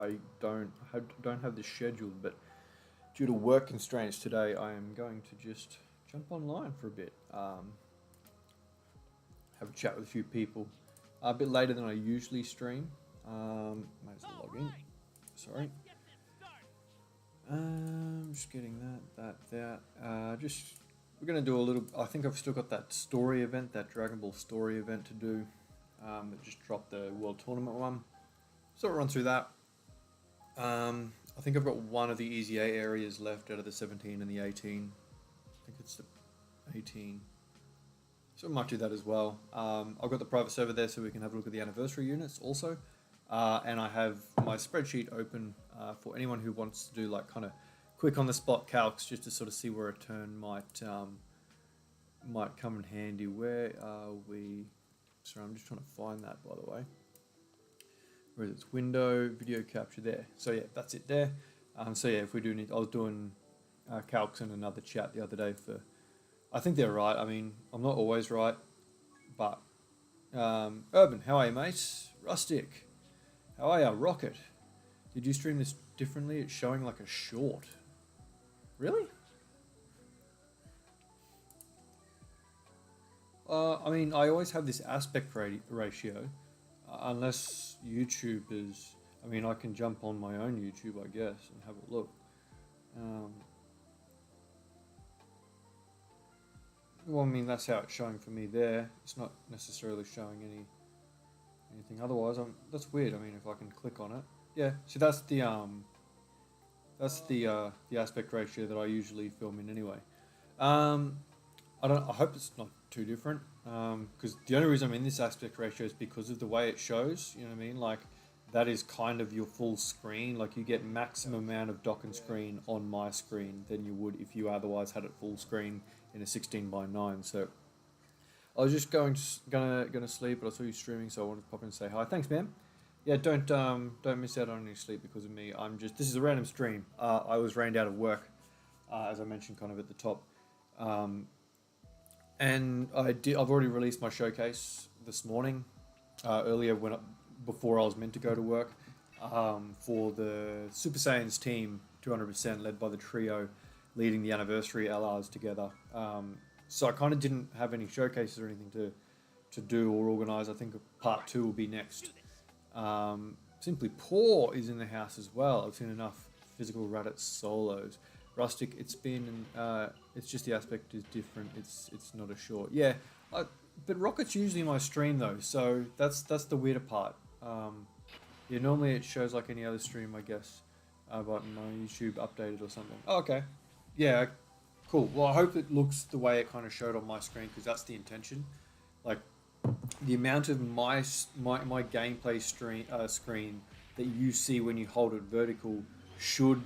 I don't have this scheduled, but due to work constraints today, I am going to just jump online for a bit, have a chat with a few people. A bit later than I usually stream. Might as well log in. Sorry. Just getting that. Just we're gonna do a little. I think I've still got that story event, that Dragon Ball story event to do. That just dropped the World Tournament one. So I'll run through that. I think I've got one of the Easy A areas left out of the 17 and the 18. I think it's the 18. So I might do that as well. I've got the private server there so we can have a look at the anniversary units also. And I have my spreadsheet open for anyone who wants to do like kind of quick on the spot calcs just to sort of see where a turn might come in handy. Where are we? Sorry, I'm just trying to find that, by the way. Where is it? It's window, video capture there. So yeah, that's it there. So yeah, if we do need, I was doing calcs in another chat the other day for, I think they're right. I mean, I'm not always right, but Urban, how are you, mate? Rustic, how are you? Rocket, did you stream this differently? It's showing like a short. Really? I mean, I always have this aspect ratio, unless YouTube is. I mean, I can jump on my own YouTube, I guess, and have a look. Well, I mean, that's how it's showing for me there. It's not necessarily showing anything otherwise. That's weird. I mean, if I can click on it, yeah. So that's the aspect ratio that I usually film in anyway. I hope it's not too different. Because the only reason I'm in this aspect ratio is because of the way it shows. You know what I mean? Like, that is kind of your full screen. Like, you get maximum amount of Dokkan screen on my screen than you would if you otherwise had it full screen in a 16:9. So I was just gonna sleep, but I saw you streaming, so I wanted to pop in and say hi. Thanks, man. Yeah, don't miss out on any sleep because of me. This is a random stream. I was rained out of work, as I mentioned kind of at the top. And I've already released my showcase this morning, earlier before I was meant to go to work, for the Super Saiyans team, 200% led by the trio, leading the anniversary LRs together. So I kind of didn't have any showcases or anything to do or organize. I think part 2 will be next. Simply Poor is in the house as well. I've seen enough physical Raditz solos. Rustic, it's just the aspect is different. It's not a short. Yeah, but Rocket's usually my stream though, so that's the weirder part. Yeah, normally it shows like any other stream, I guess, but my YouTube updated or something. Oh, okay, yeah, cool. Well, I hope it looks the way it kind of showed on my screen because that's the intention. Like the amount of my gameplay screen that you see when you hold it vertical should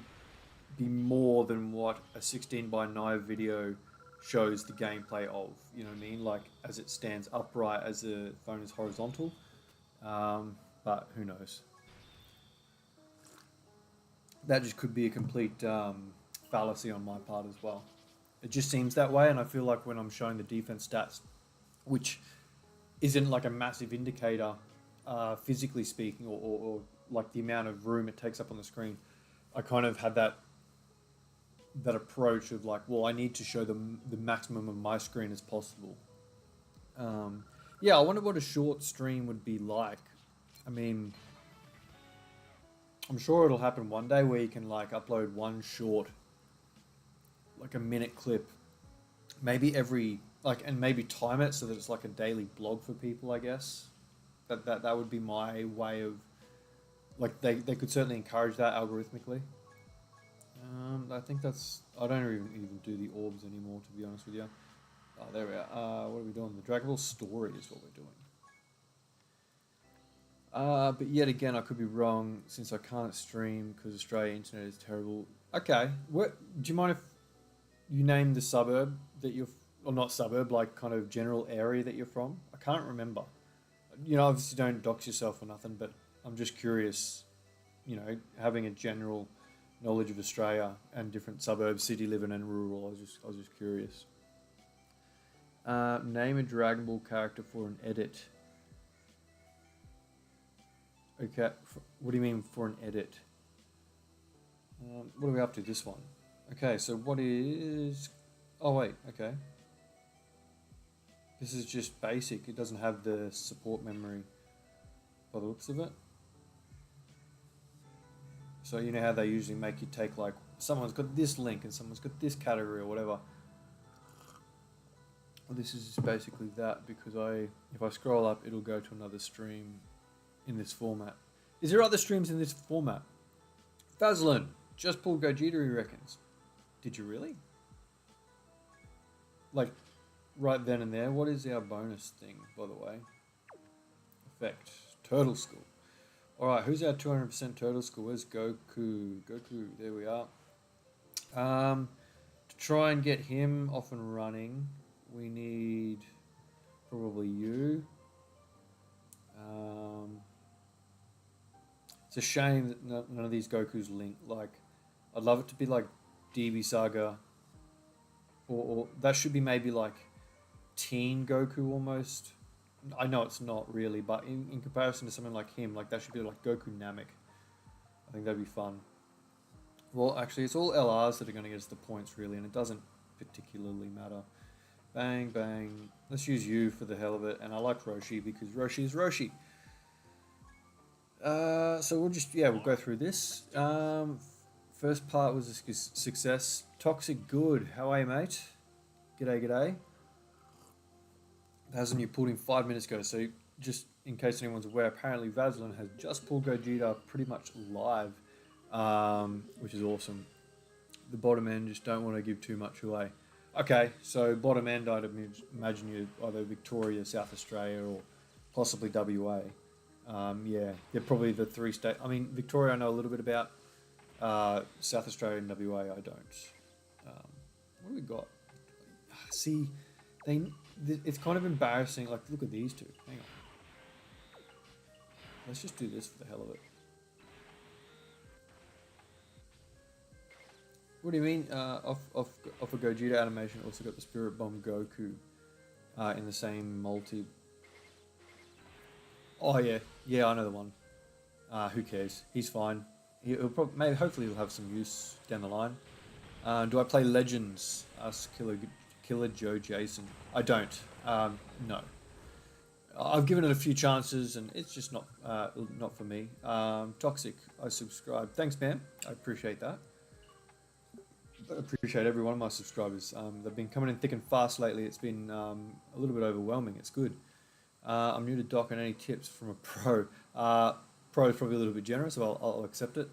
be more than what a 16:9 video shows the gameplay of. You know what I mean? Like as it stands upright as the phone is horizontal. But who knows? That just could be a complete fallacy on my part as well. It just seems that way, and I feel like when I'm showing the defense stats, which isn't like a massive indicator, physically speaking, or like the amount of room it takes up on the screen, I kind of had that approach of like, well, I need to show them the maximum of my screen as possible. Yeah, I wonder what a short stream would be like. I mean, I'm sure it'll happen one day where you can like upload one short, like a minute clip, maybe and maybe time it so that it's like a daily blog for people, I guess. That would be my way of, like, they could certainly encourage that algorithmically. I think I don't even do the orbs anymore, to be honest with you. Oh, there we are. What are we doing? The Dragon Ball story is what we're doing. But yet again, I could be wrong since I can't stream because Australia internet is terrible. Okay, do you mind if you name the suburb that you're, or not suburb, like kind of general area that you're from? I can't remember. You know, obviously don't dox yourself or nothing, but I'm just curious, you know, having a general knowledge of Australia and different suburbs, city living and rural. I was just curious. Name a Dragon Ball character for an edit. Okay, what do you mean for an edit? What are we up to this one? Okay, so what is... Oh, wait, okay. This is just basic. It doesn't have the support memory by the looks of it. So you know how they usually make you take like, someone's got this link and someone's got this category or whatever. Well, this is just basically that because if I scroll up, it'll go to another stream in this format. Is there other streams in this format? Fazlin, just pulled Gogeta, he reckons. Did you really? Like, right then and there. What is our bonus thing, by the way? Effect. Turtle School. Alright, who's our 200% Turtle School? Where's Goku? Goku, there we are. To try and get him off and running, we need probably you. It's a shame that none of these Gokus link. Like, I'd love it to be like DB Saga, or that should be maybe like Teen Goku almost. I know it's not really, but in comparison to something like him, like that should be like Goku Namek. I think that'd be fun. Well, actually, it's all LRs that are going to get us the points really, and it doesn't particularly matter. Bang, bang. Let's use you for the hell of it, and I like Roshi because Roshi is Roshi. So we'll go through this. First part was a success. Toxic Good, how are you, mate? G'day, g'day. Vaseline, you pulled in 5 minutes ago, so just in case anyone's aware, apparently Vaseline has just pulled Gogeta pretty much live, which is awesome. The bottom end, just don't want to give too much away. Okay, so bottom end, I'd imagine you're either Victoria, South Australia, or possibly WA. Yeah, they're probably the three states. I mean, Victoria I know a little bit about. South Australia and WA I don't. What do we got? See, it's kind of embarrassing. Like, look at these two. Hang on. Let's just do this for the hell of it. What do you mean? Off a Gogeta animation, also got the Spirit Bomb Goku in the same multi. Oh yeah, I know the one. Who cares? He's fine. He'll probably, hopefully, he'll have some use down the line. Do I play Legends? Ask Killer Joe Jason. I don't. No. I've given it a few chances, and it's just not for me. Toxic. I subscribe. Thanks, man. I appreciate that. I appreciate every one of my subscribers. They've been coming in thick and fast lately. It's been a little bit overwhelming. It's good. I'm new to Dokkan. Any tips from a pro? Pro is probably a little bit generous, so I'll accept it.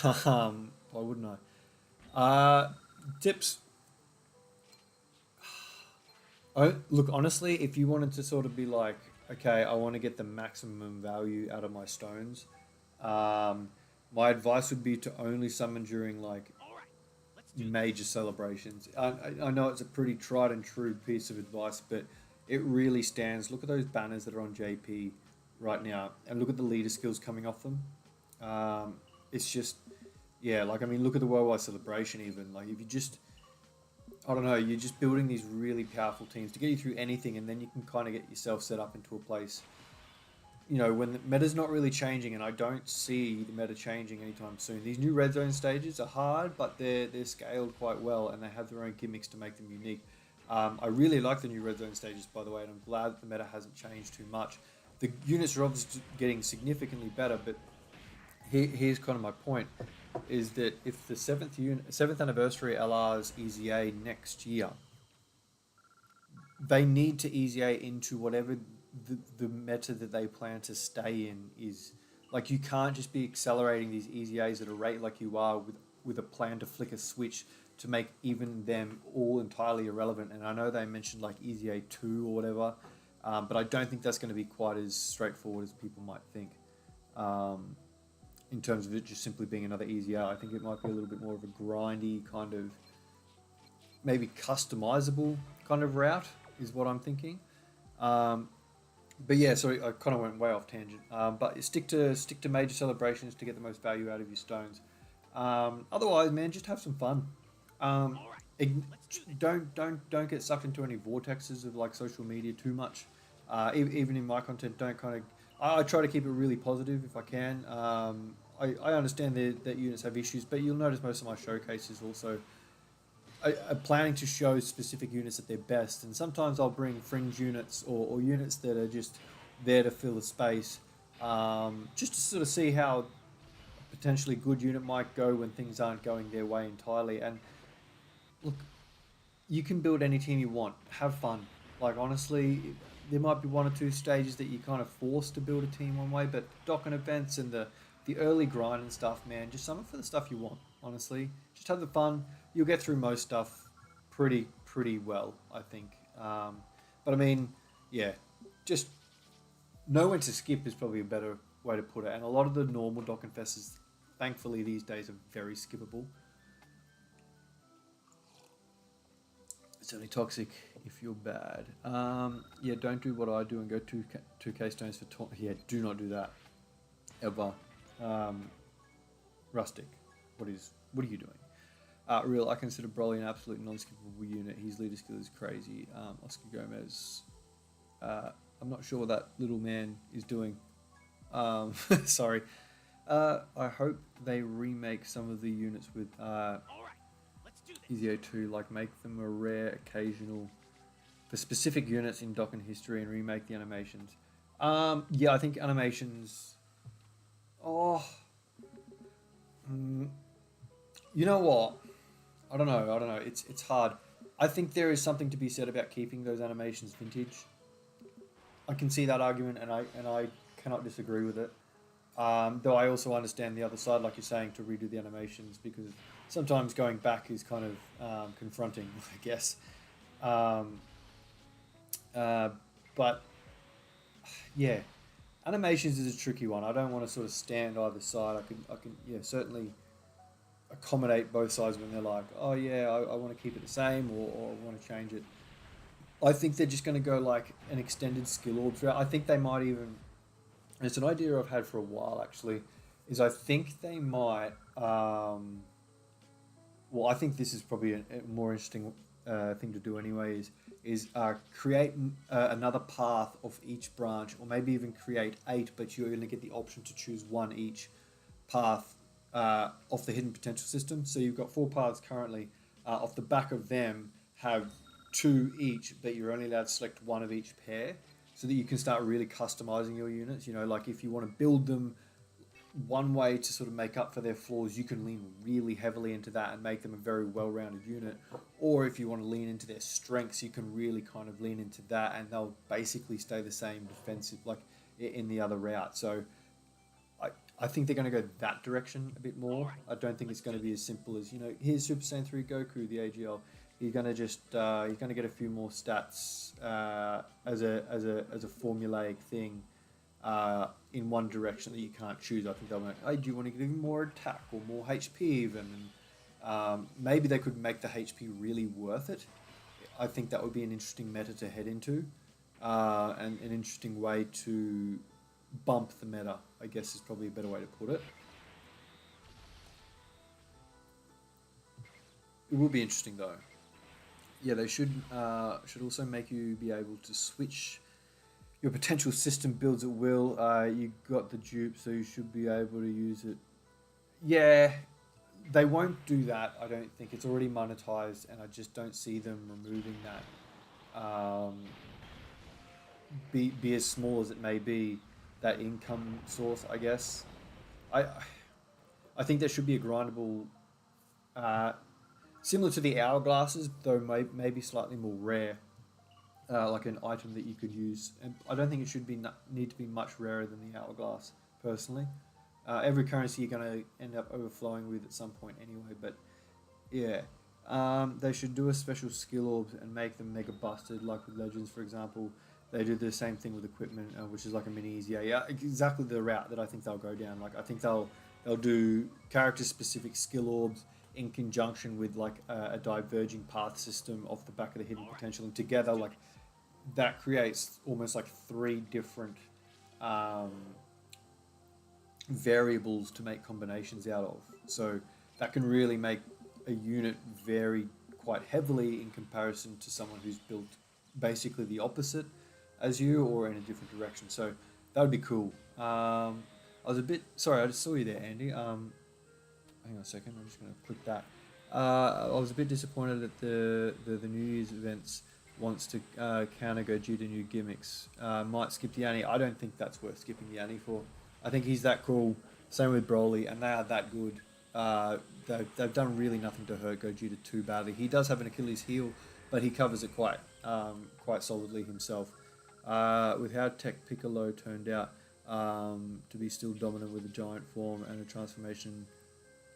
Why wouldn't I? Tips. Look, honestly, if you wanted to sort of be like, okay, I want to get the maximum value out of my stones, my advice would be to only summon during like major celebrations. I know it's a pretty tried and true piece of advice, but it really stands. Look at those banners that are on JP right now, and look at the leader skills coming off them. It's just, yeah, like, I mean, look at the worldwide celebration even. Like, if you just, I don't know, you're just building these really powerful teams to get you through anything, and then you can kind of get yourself set up into a place, you know, when the meta's not really changing, and I don't see the meta changing anytime soon. These new red zone stages are hard, but they're scaled quite well, and they have their own gimmicks to make them unique. I really like the new red zone stages, by the way, and I'm glad that the meta hasn't changed too much. The units are obviously getting significantly better, but here's kind of my point, is that if the 7th anniversary LR's EZA next year, they need to EZA into whatever the meta that they plan to stay in is. Like, you can't just be accelerating these EZAs at a rate like you are with a plan to flick a switch to make even them all entirely irrelevant. And I know they mentioned like EZA 2 or whatever, but I don't think that's going to be quite as straightforward as people might think. In terms of it just simply being another EZA, I think it might be a little bit more of a grindy kind of, maybe customizable kind of route is what I'm thinking. But yeah, sorry, I kind of went way off tangent. But stick to major celebrations to get the most value out of your stones. Otherwise, man, just have some fun. Don't get sucked into any vortexes of like social media too much. Even in my content, don't kind of. I try to keep it really positive if I can. I understand that units have issues, but you'll notice most of my showcases also are planning to show specific units at their best, and sometimes I'll bring fringe units or units that are just there to fill a space, just to sort of see how a potentially good unit might go when things aren't going their way entirely. And look, you can build any team you want. Have fun. Like honestly, there might be one or two stages that you're kind of forced to build a team one way, but Dokkan events and the early grind and stuff, man, just summon for the stuff you want. Honestly, just have the fun. You'll get through most stuff pretty well, I think. But I mean, yeah, just know when to skip is probably a better way to put it. And a lot of the normal Dokkan Fests, thankfully these days, are very skippable. It's only toxic if you're bad. Yeah, don't do what I do and go 2k stones for do not do that ever. Rustic, what are you doing? Real, I consider Broly an absolute non-skippable unit. His leader skill is crazy. Oscar Gomez, I'm not sure what that little man is doing. Sorry. I hope they remake some of the units with Ezio 2, like make them a rare occasional for specific units in Dokkan history and remake the animations. Yeah, I think animations. Oh, you know what? I don't know. It's hard. I think there is something to be said about keeping those animations vintage. I can see that argument, and I cannot disagree with it. Though I also understand the other side, like you're saying, to redo the animations, because sometimes going back is kind of confronting, I guess. But yeah, animations is a tricky one. I don't want to sort of stand either side. I can yeah, certainly accommodate both sides when they're like, oh yeah, I want to keep it the same, or I want to change it. I think they're just going to go like an extended skill orb throughout. I think they might even, and it's an idea I've had for a while actually, is I think they might, well, I think this is probably a more interesting thing to do anyway, is create another path of each branch, or maybe even create 8, but you're going to get the option to choose one each path off the hidden potential system. So you've got 4 paths currently. Off the back of them have 2 each, but you're only allowed to select one of each pair, so that you can start really customizing your units. You know, like if you want to build them one way to sort of make up for their flaws, you can lean really heavily into that and make them a very well-rounded unit. Or if you want to lean into their strengths, you can really kind of lean into that, and they'll basically stay the same defensive, like in the other route. So I think they're going to go that direction a bit more. I don't think it's going to be as simple as, you know, here's Super Saiyan 3 Goku, the AGL. You're going to just you're going to get a few more stats as a formulaic thing in one direction that you can't choose. I think they'll be like, hey, do you want to give more attack or more HP even? And maybe they could make the HP really worth it. I think that would be an interesting meta to head into, and an interesting way to bump the meta, I guess, is probably a better way to put it. It will be interesting though. Yeah, they should also make you be able to switch your potential system builds at will. You got the dupe, so you should be able to use it. Yeah, they won't do that. I don't think. It's already monetized, and I just don't see them removing that. Be as small as it may be, that income source, I guess. I think there should be a grindable, similar to the hourglasses, though maybe slightly more rare, like an item that you could use. And I don't think it should need to be much rarer than the hourglass, personally. Every currency you're going to end up overflowing with at some point anyway, but yeah. They should do a special skill orbs and make them mega busted, like with Legends, for example. They do the same thing with equipment, which is like a mini EZA. Yeah, exactly the route that I think they'll go down. Like I think they'll do character-specific skill orbs in conjunction with like a diverging path system off the back of the hidden potential, and together like that creates almost like 3 different variables to make combinations out of. So that can really make a unit vary quite heavily in comparison to someone who's built basically the opposite as you, or in a different direction. So that would be cool. I I was a bit sorry. I just saw you there, Andy. Hang on a second. I'm just going to click that. I was a bit disappointed that the New Year's events wants to counter Gogeta new gimmicks. Might skip the Annie. I don't think that's worth skipping the Annie for. I think he's that cool. Same with Broly, and they are that good. They've done really nothing to hurt Gogeta too badly. He does have an Achilles heel, but he covers it quite solidly himself. With how Tech Piccolo turned out to be still dominant with a giant form and a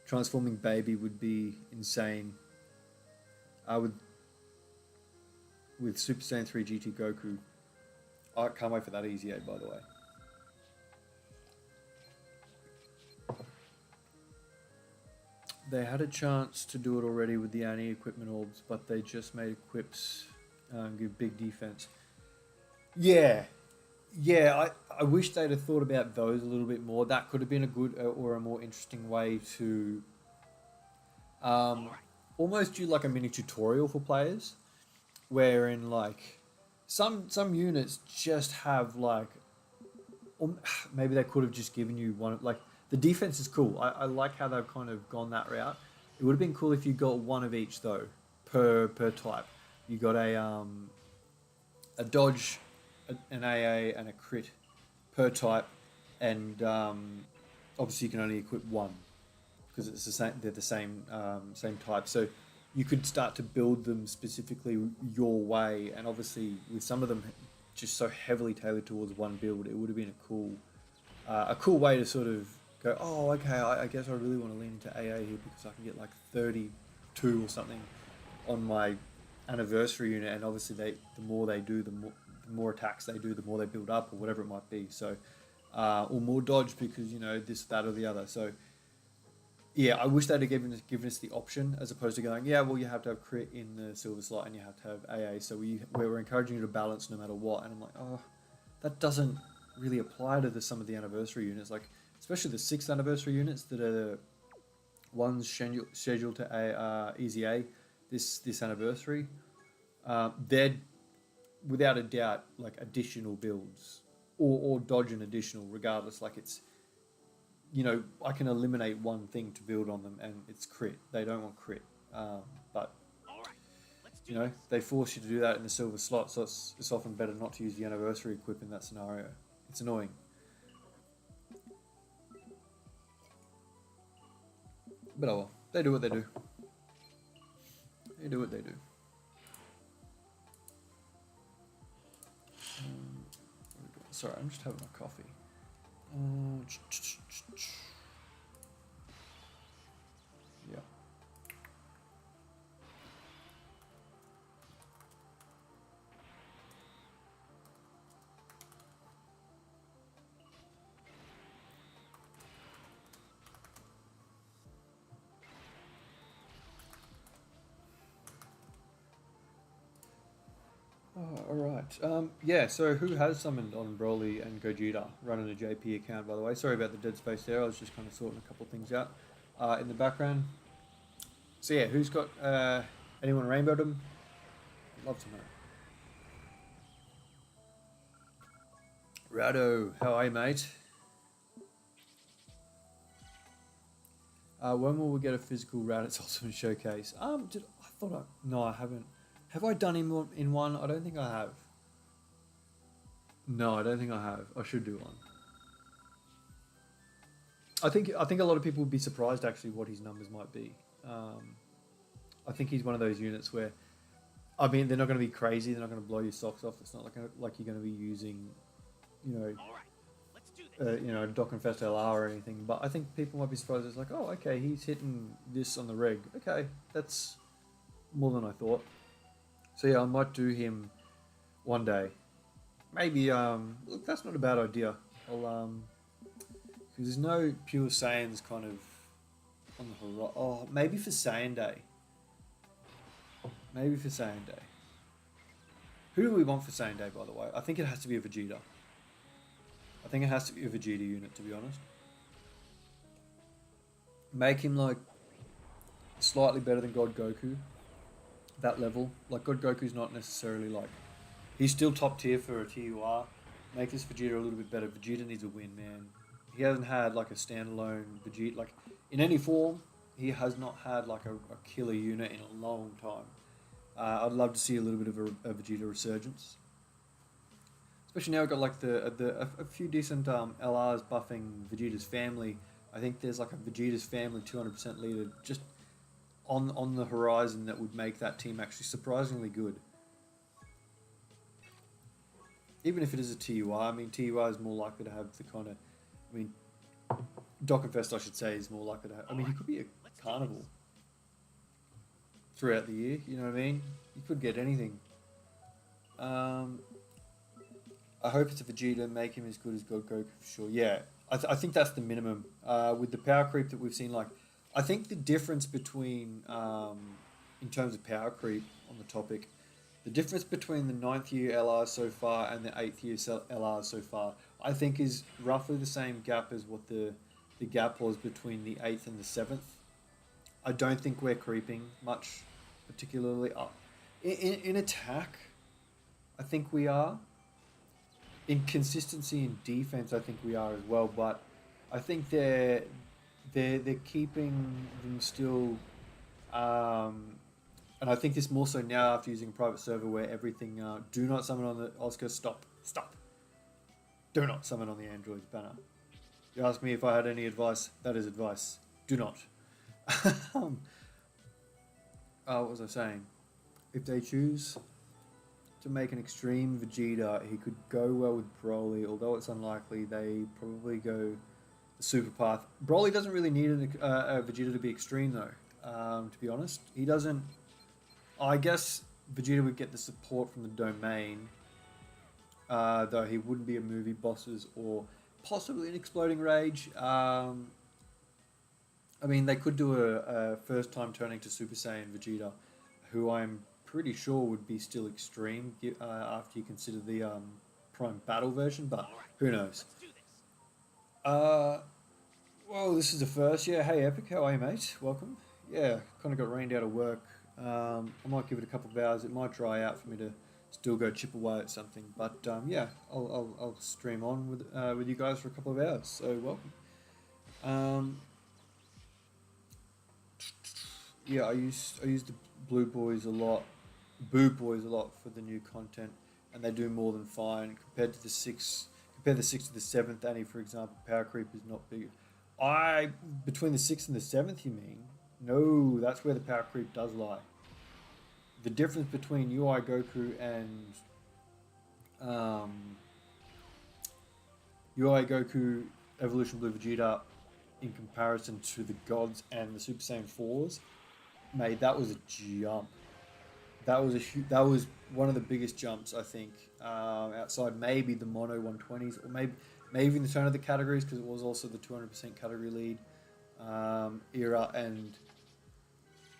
transforming baby would be insane. With Super Saiyan 3 GT Goku, I can't wait for that Easy 8, by the way. They had a chance to do it already with the Annie equipment orbs, but they just made equips give big defense. Yeah, I wish they'd have thought about those a little bit more. That could have been a good or a more interesting way to almost do like a mini tutorial for players, wherein like some units just have like, or maybe they could have just given you one. Like the defense is cool. I like how they've kind of gone that route. It would have been cool if you got one of each though per type. You got a dodge, an AA, and a crit per type, and obviously you can only equip one because it's the same. They're the same type. So you could start to build them specifically your way, and obviously with some of them just so heavily tailored towards one build, it would have been a cool way to sort of go, oh, okay, I guess I really want to lean into AA here because I can get like 32 or something on my anniversary unit, and obviously the more they do, the more attacks they do, the more they build up, or whatever it might be. So, or more dodge because, you know, this, that, or the other. So, yeah, I wish they'd have given us the option as opposed to going, yeah, well, you have to have crit in the silver slot and you have to have AA. So we were encouraging you to balance no matter what. And I'm like, oh, that doesn't really apply to some of the anniversary units, like especially the 6th anniversary units that are ones scheduled to Easy A this anniversary. They're without a doubt like additional builds or dodge an additional regardless. Like it's, you know, I can eliminate one thing to build on them and it's crit. They don't want crit. But you know, they force you to do that in the silver slot, so it's often better not to use the anniversary equip in that scenario. It's annoying. But oh well, they do what they do. They do what they do. Sorry, I'm just having a coffee. Yeah. Oh, alright. Yeah, so who has summoned on Broly and Gogeta running a JP account, by the way? Sorry about the dead space there. I was just kind of sorting a couple things out in the background. So yeah, who's got anyone rainbowed them? I'd love to know. Rado, how are you, mate? When will we get a physical Raditz Ultimate Showcase? No, I haven't. Have I done him in one? I don't think I have. No, I don't think I have. I should do one. I think a lot of people would be surprised actually what his numbers might be. I think he's one of those units where, I mean, they're not going to be crazy. They're not going to blow your socks off. It's not like you're going to be using, you know, Dokkan Fest LR or anything. But I think people might be surprised. It's like, oh, okay, he's hitting this on the reg. Okay, that's more than I thought. So yeah, I might do him one day. Maybe, look, that's not a bad idea. I'll, because there's no pure Saiyans kind of on the horizon. Oh, maybe for Saiyan Day. Maybe for Saiyan Day. Who do we want for Saiyan Day, by the way? I think it has to be a Vegeta. I think it has to be a Vegeta unit, to be honest. Make him, like, slightly better than God Goku. That level. Like, God Goku's not necessarily, like... He's still top tier for a TUR. Make this Vegeta a little bit better. Vegeta needs a win, man. he hasn't had like a standalone Vegeta like in any form. He has not had like a killer unit in a long time. I'd love to see a little bit of a Vegeta resurgence, especially now we've got like a few decent LRs buffing Vegeta's family. I think there's like a Vegeta's family 200% leader just on the horizon that would make that team actually surprisingly good. Even if it is a TUI, I mean TUI is more likely to have the kind of, I mean Dokkan Fest I should say is more likely to have. I mean he could be a carnival throughout the year. You know what I mean? You could get anything. I hope it's a Vegeta, make him as good as God Goku for sure. Yeah, I think that's the minimum. With the power creep that we've seen, like, I think the difference between, in terms of power creep on the topic, the difference between the 9th year LR so far and the 8th year LR so far, I think is roughly the same gap as what the gap was between the 8th and the 7th. I don't think we're creeping much, particularly up. In attack, I think we are. In consistency in defense, I think we are as well. But I think they're keeping them still, and I think this more so now after using a private server where everything. Do not summon on the Oscar. Stop. Do not summon on the Android banner. You ask me if I had any advice. That is advice. Do not. What was I saying? If they choose to make an extreme Vegeta, he could go well with Broly, although it's unlikely. They probably go the super path. Broly doesn't really need a Vegeta to be extreme though, to be honest. He doesn't. I guess Vegeta would get the support from the domain, though he wouldn't be a movie bosses or possibly an exploding rage. I mean, they could do a first time turning to Super Saiyan Vegeta, who I'm pretty sure would be still extreme after you consider the Prime Battle version, but who knows. Well, this is the first. Yeah, hey Epic, how are you, mate? Welcome. Yeah, kind of got rained out of work. I might give it a couple of hours. It might dry out for me to still go chip away at something, but yeah, I'll stream on with you guys for a couple of hours. So welcome. Yeah, I use the Blue Boys a lot, Boo Boys a lot for the new content, and they do more than fine compared to the 6. Compare the 6th to the 7th. Annie, for example, power creep is not big. Between the 6th and the 7th, you mean? No, that's where the power creep does lie. The difference between UI Goku and UI Goku Evolution Blue Vegeta in comparison to the gods and the Super Saiyan 4s, mate, that was a jump. That was one of the biggest jumps, I think, outside maybe the mono 120s, or maybe even the turn of the categories, because it was also the 200% category lead era, and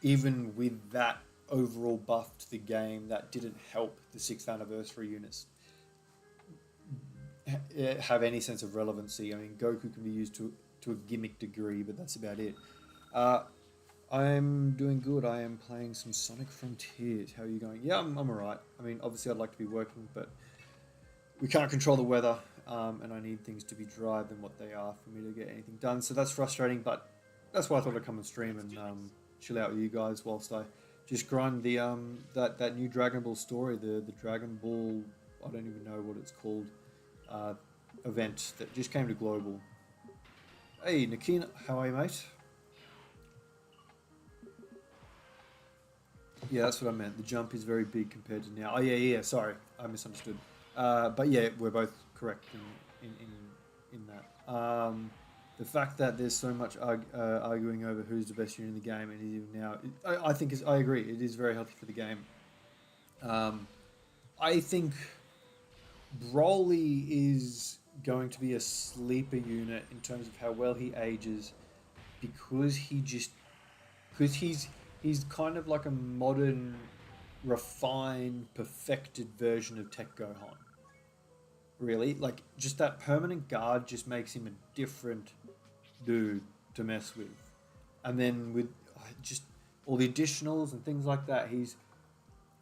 even with that overall buff to the game, that didn't help the 6th anniversary units have any sense of relevancy. I mean, Goku can be used to a gimmick degree, but that's about it. I'm doing good. I am playing some Sonic Frontiers. How are you going? Yeah, I'm alright. I mean, obviously I'd like to be working, but we can't control the weather, and I need things to be drier than what they are for me to get anything done. So that's frustrating, but that's why I thought I'd come and stream and chill out with you guys whilst I just grind the that new Dragon Ball story, the Dragon Ball, I don't even know what it's called, event that just came to global. Hey, Nakina, how are you, mate? Yeah, that's what I meant. The jump is very big compared to now. Oh, yeah, sorry. I misunderstood. But yeah, we're both correct in that. The fact that there's so much arguing over who's the best unit in the game, and even now, I think I agree. It is very healthy for the game. I think Broly is going to be a sleeper unit in terms of how well he ages, because he's kind of like a modern, refined, perfected version of Tech Gohan. Really, like just that permanent guard just makes him a different dude to mess with, and then with just all the additionals and things like that,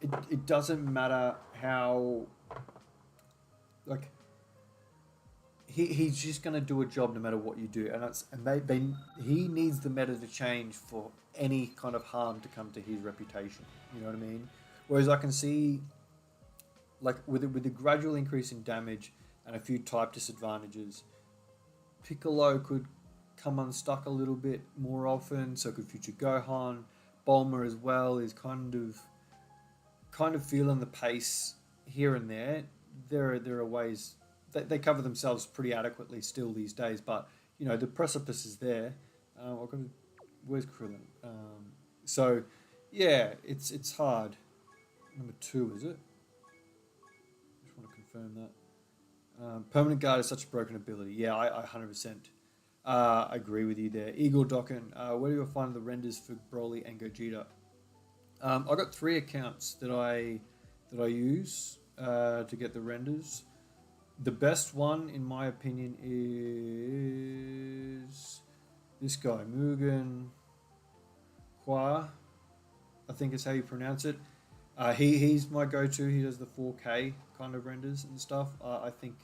it doesn't matter how, like, he's just going to do a job no matter what you do, and he needs the meta to change for any kind of harm to come to his reputation. You know what I mean? Whereas I can see, like with the gradual increase in damage and a few type disadvantages, Piccolo could come unstuck a little bit more often. So could future Gohan. Bulma as well is kind of feeling the pace here and there. There are ways they cover themselves pretty adequately still these days, but you know the precipice is there. Where's Krillin? So yeah, it's hard. Number 2, is it? Just want to confirm that. Permanent guard is such a broken ability. Yeah, I 100% agree with you there. Eagle Dokkan, where do I find the renders for Broly and Gogeta? I got 3 accounts that I use to get the renders. The best one, in my opinion, is this guy, Mugen Hua. I think is how you pronounce it. He's my go-to. He does the 4K kind of renders and stuff. I think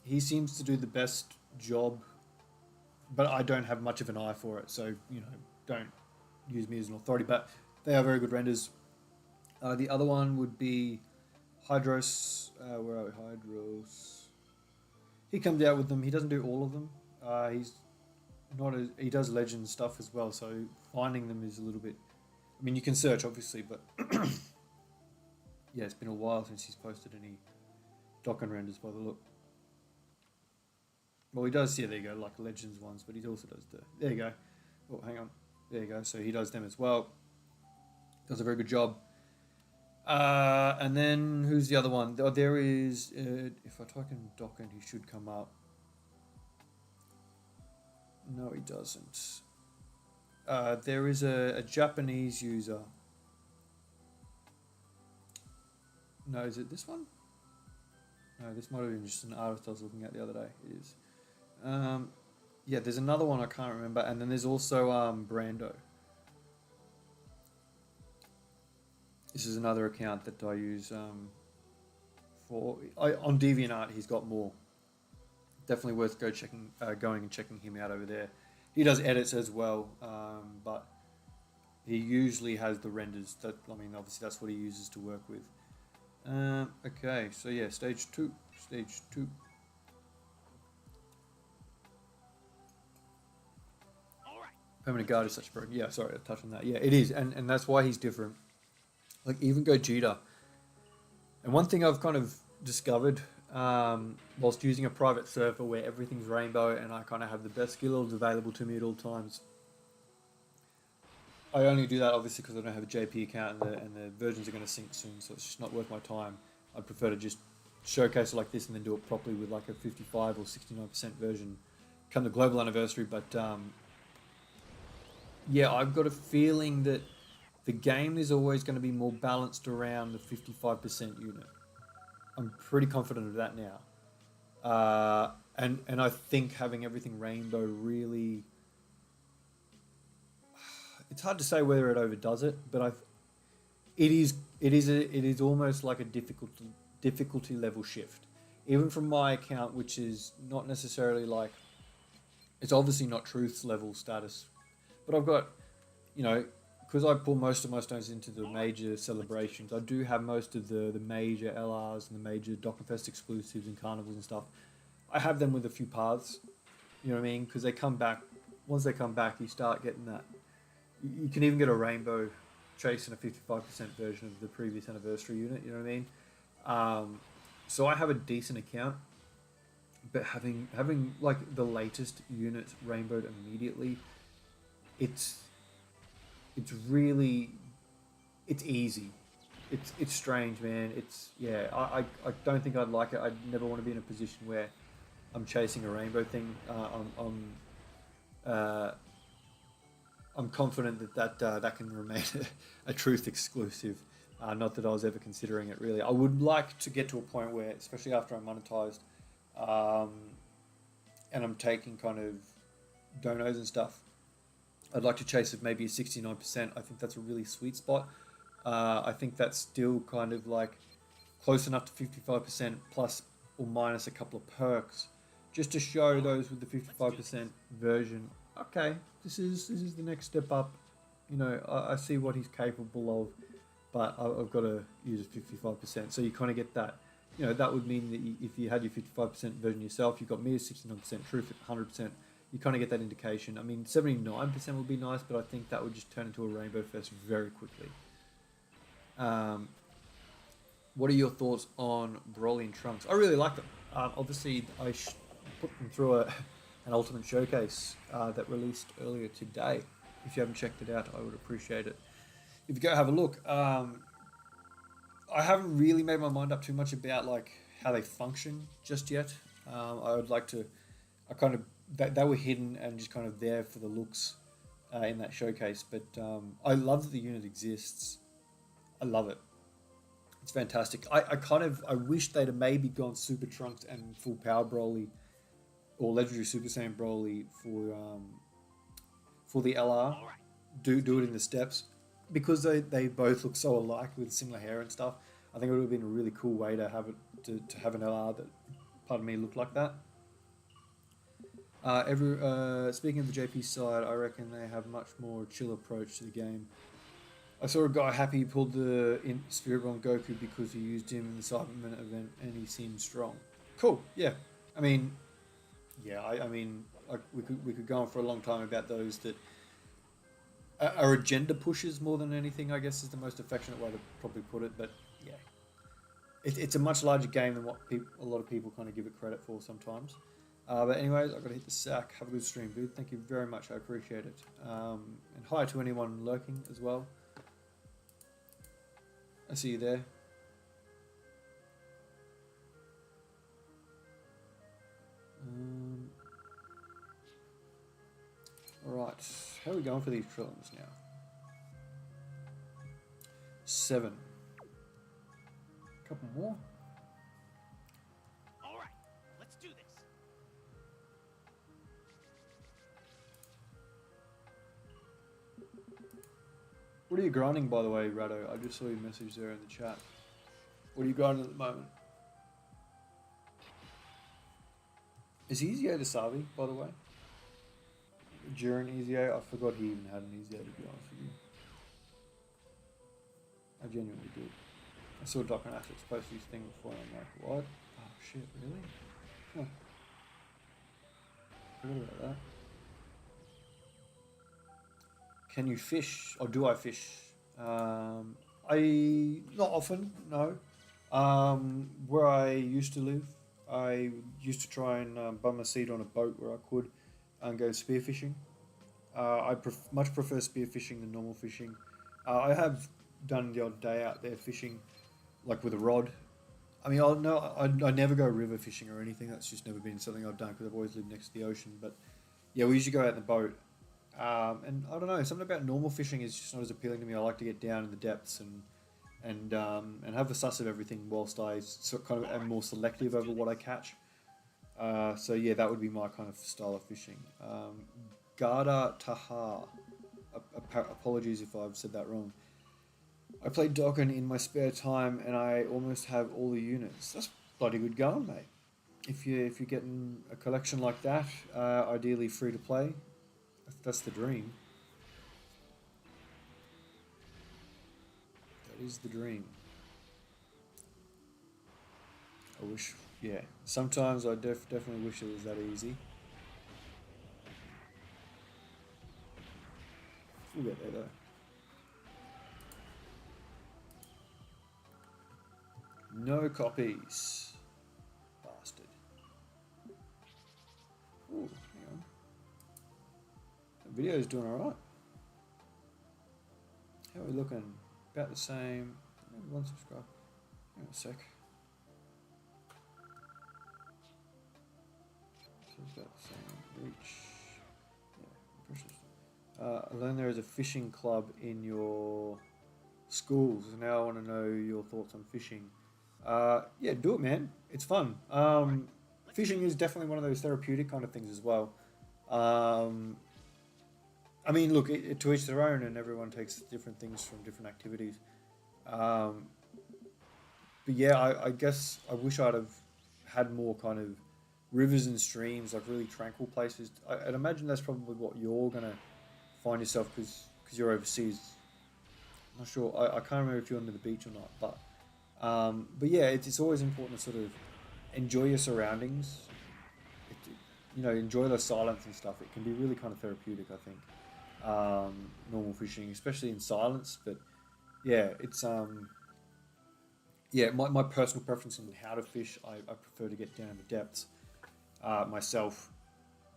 he seems to do the best job, but I don't have much of an eye for it, so you know, don't use me as an authority. But they are very good renders. The other one would be Hydros. Where are we? Hydros. He comes out with them. He doesn't do all of them. He does legend stuff as well, so finding them is a little bit. I mean, you can search obviously, but yeah, it's been a while since he's posted any Dokkan renders by the look. Well, he does. Yeah, there you go, like legends ones, but he also does there you go. Oh, hang on. There you go. So he does them as well. Does a very good job. And then who's the other one? Oh, there is. If I type in Dokkan, he should come up. No, he doesn't. There is a Japanese user. No, is it this one? No, this might have been just an artist I was looking at the other day. It is. Yeah, there's another one I can't remember, and then there's also Brando. This is another account that I use on DeviantArt. He's got more. Definitely worth going and checking him out over there. He does edits as well, but he usually has the renders. Obviously that's what he uses to work with. Okay, so yeah, stage 2. Permanent guard is such a broken. Yeah, sorry, I touched on that. Yeah, it is, and that's why he's different. Like even Gogeta. And one thing I've kind of discovered whilst using a private server where everything's rainbow and I kind of have the best skills available to me at all times. I only do that obviously because I don't have a JP account and the versions are going to sync soon, so it's just not worth my time. I'd prefer to just showcase it like this and then do it properly with like a 55 or 69% version come the global anniversary. But yeah, I've got a feeling that the game is always going to be more balanced around the 55% unit. I'm pretty confident of that now. And I think having everything rainbow really... It's hard to say whether it overdoes it, but it is almost like a difficulty level shift. Even from my account, which is not necessarily like... It's obviously not truth's level status. But I've got, you know... Because I pull most of my stones into the major celebrations, I do have most of the major LRs and the major Dokkanfest exclusives and carnivals and stuff. I have them with a few paths, you know what I mean? Because they come back, once they come back, you start getting that. You can even get a rainbow chase in a 55% version of the previous anniversary unit, you know what I mean? So I have a decent account, but having like the latest units rainbowed immediately, it's easy. It's strange, man. I don't think I'd like it. I'd never want to be in a position where I'm chasing a rainbow thing. I'm confident that can remain a truth exclusive. Not that I was ever considering it really. I would like to get to a point where, especially after I'm monetized, and I'm taking kind of donos and stuff, I'd like to chase it maybe a 69%. I think that's a really sweet spot. I think that's still kind of like close enough to 55% plus or minus a couple of perks just to show those with the 55% version, okay, this is the next step up. You know, I see what he's capable of, but I've got to use a 55%. So you kind of get that. You know, that would mean that if you had your 55% version yourself, you've got me at 69%, Truth at 100%. You kind of get that indication. I mean, 79% would be nice, but I think that would just turn into a rainbow fest very quickly. What are your thoughts on Broly and Trunks? I really like them. Obviously, I put them through an Ultimate Showcase that released earlier today. If you haven't checked it out, I would appreciate it. If you go have a look, I haven't really made my mind up too much about like how they function just yet. I would like to. I kind of they were hidden and just kind of there for the looks in that showcase. But I love that the unit exists. I love it. It's fantastic. I wish they'd have maybe gone Super Trunks and Full Power Broly, or Legendary Super Saiyan Broly for the LR. Do it in the steps, because they both look so alike with similar hair and stuff. I think it would have been a really cool way to have it to have an LR that, pardon me, looked like that. Speaking of the JP side, I reckon they have much more chill approach to the game. I saw a guy happy he pulled the Spirit on Goku because he used him in the Cyberman event and he seemed strong. Cool, yeah. I mean, yeah. We could go on for a long time about those that are agenda pushes more than anything. I guess is the most affectionate way to probably put it. But yeah, it's a much larger game than what a lot of people kind of give it credit for sometimes. But anyways, I've got to hit the sack. Have a good stream, dude. Thank you very much. I appreciate it. And hi to anyone lurking as well. I see you there. Alright, how are we going for these trillions now? 7. A couple more. Alright, let's do this. What are you grinding, by the way, Rado? I just saw your message there in the chat. What are you grinding at the moment? Is Ezio the Savi, by the way? During Ezio? I forgot he even had an Ezio, to be honest with you. I genuinely did. I saw Dokkan Battle post this thing before and I'm like, what? Oh shit, really? Huh. Forgot about that. Can you fish, or do I fish? Not often, no. Where I used to live, I used to try and bum a seat on a boat where I could and go spearfishing. I much prefer spearfishing than normal fishing. I have done the odd day out there fishing, like with a rod. I mean, I never go river fishing or anything. That's just never been something I've done because I've always lived next to the ocean. But yeah, we usually go out in the boat. And I don't know, something about normal fishing is just not as appealing to me. I like to get down in the depths and have the suss of everything whilst I kind of am more selective over what I catch. So yeah, that would be my kind of style of fishing. Garda Taha. Apologies if I've said that wrong. I play Dokkan in my spare time and I almost have all the units. That's bloody good going, mate. If you're getting a collection like that, ideally free to play, that's the dream. That is the dream. I wish, yeah. Sometimes I definitely wish it was that easy. We'll get there though. No copies. Bastard. Ooh, hang on. The video's doing alright. How are we looking? About the same. Maybe 1 subscribe. Hang on a sec. So it's about the same reach. Yeah, precious. I learned there is a fishing club in your schools. Now I want to know your thoughts on fishing. Yeah, do it, man. It's fun. Fishing is definitely one of those therapeutic kind of things as well. I mean, look, to each their own, and everyone takes different things from different activities. But yeah, I guess I wish I'd have had more kind of rivers and streams, like really tranquil places. I'd imagine that's probably what you're gonna find yourself because you're overseas. I'm not sure. I can't remember if you're under the beach or not, but yeah, it's always important to sort of enjoy your surroundings. Enjoy the silence and stuff. It can be really kind of therapeutic, I think. Normal fishing, especially in silence. But yeah, it's yeah, my personal preference on how to fish. I prefer to get down in the depths myself.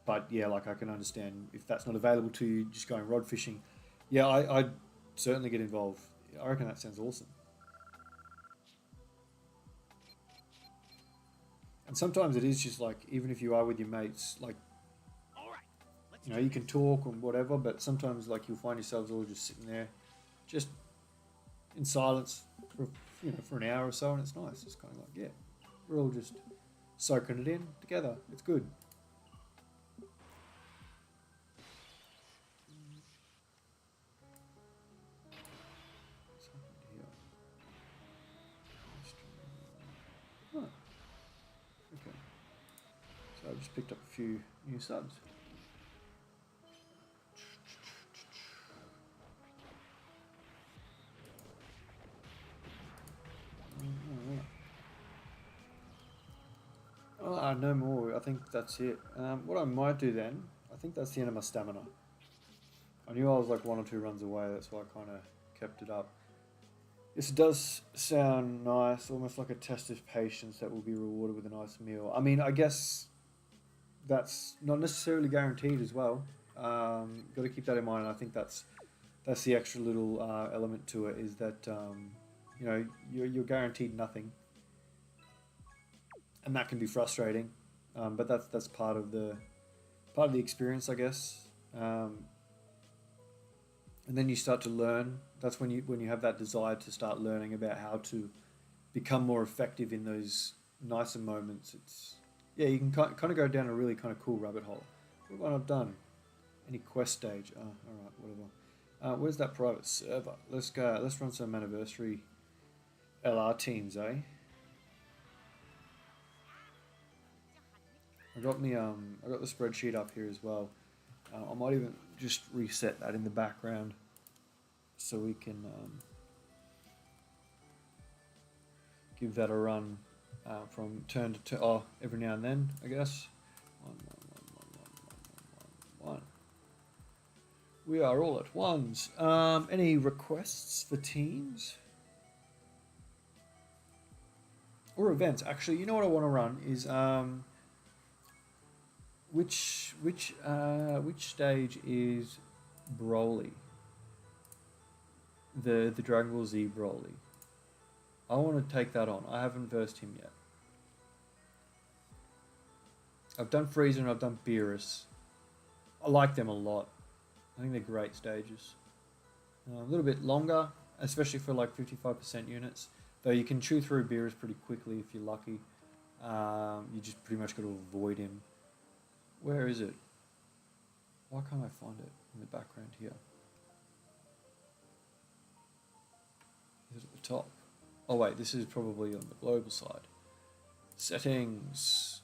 But yeah, like I can understand if that's not available to you, just going rod fishing. Yeah, I'd certainly get involved. I reckon that sounds awesome. And sometimes it is just like, even if you are with your mates, like, you can talk and whatever, but sometimes like you'll find yourselves all just sitting there, just in silence for, for an hour or so, and it's nice. It's kind of like, yeah, we're all just soaking it in together. It's good. What's happened here? Oh, okay. So I've just picked up a few new subs. No more. I think that's it. What I might do then, I think that's the end of my stamina. I knew I was like 1 or 2 runs away, that's why I kind of kept it up. This does sound nice, almost like a test of patience that will be rewarded with a nice meal. I mean, I guess that's not necessarily guaranteed as well. Got to keep that in mind. I think that's the extra little element to it, is that you're guaranteed nothing, and that can be frustrating. But that's part of the experience, I guess. And then you start to learn. That's when you have that desire to start learning about how to become more effective in those nicer moments. Yeah, you can kind of go down a really kind of cool rabbit hole. What have I not done? Any quest stage? Oh, all right, whatever. Where's that private server? Let's go. Let's run some anniversary LR teams, eh? I got the spreadsheet up here as well. I might even just reset that in the background so we can give that a run from turn to turn. Oh, every now and then, I guess. One. We are all at ones. Any requests for teams or events? Actually, you know what I want to run is which stage is Broly? The Dragon Ball Z Broly. I want to take that on. I haven't versed him yet. I've done Frieza and I've done Beerus. I like them a lot. I think they're great stages. A little bit longer, especially for like 55% units. Though you can chew through Beerus pretty quickly if you're lucky. You just pretty much got to avoid him. Where is it? Why can't I find it in the background here? Is it at the top? Oh wait, this is probably on the global side. Settings.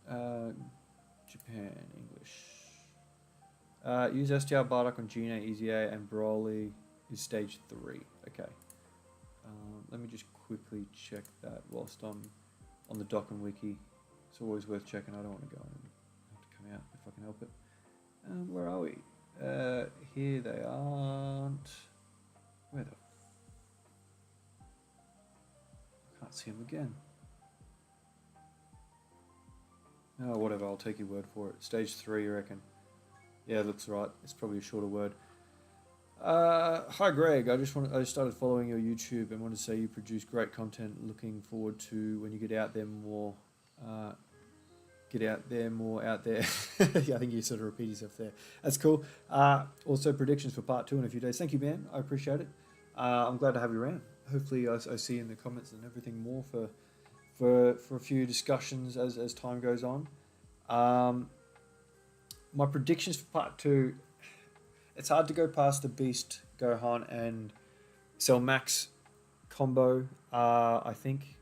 Japan, English. Use STR Bardock on Gina, Easy A, and Broly is stage 3. Okay. Let me just quickly check that whilst I'm on the Dokkan Wiki. It's always worth checking. I don't want to go and have to come out if I can help it. Where are we? Here they aren't. Where the... I can't see them again. Oh, whatever. I'll take your word for it. Stage 3, you reckon? Yeah, it looks right. It's probably a shorter word. Hi Greg, I just started following your YouTube and want to say you produce great content. Looking forward to when you get out there more. Out there. Yeah, I think you sort of repeat yourself there. That's cool. Also predictions for part 2 in a few days. Thank you, man. I appreciate it. I'm glad to have you around. Hopefully I see you in the comments and everything more for a few discussions as time goes on. My predictions for part 2. It's hard to go past the Beast Gohan and Cell Max combo, I think.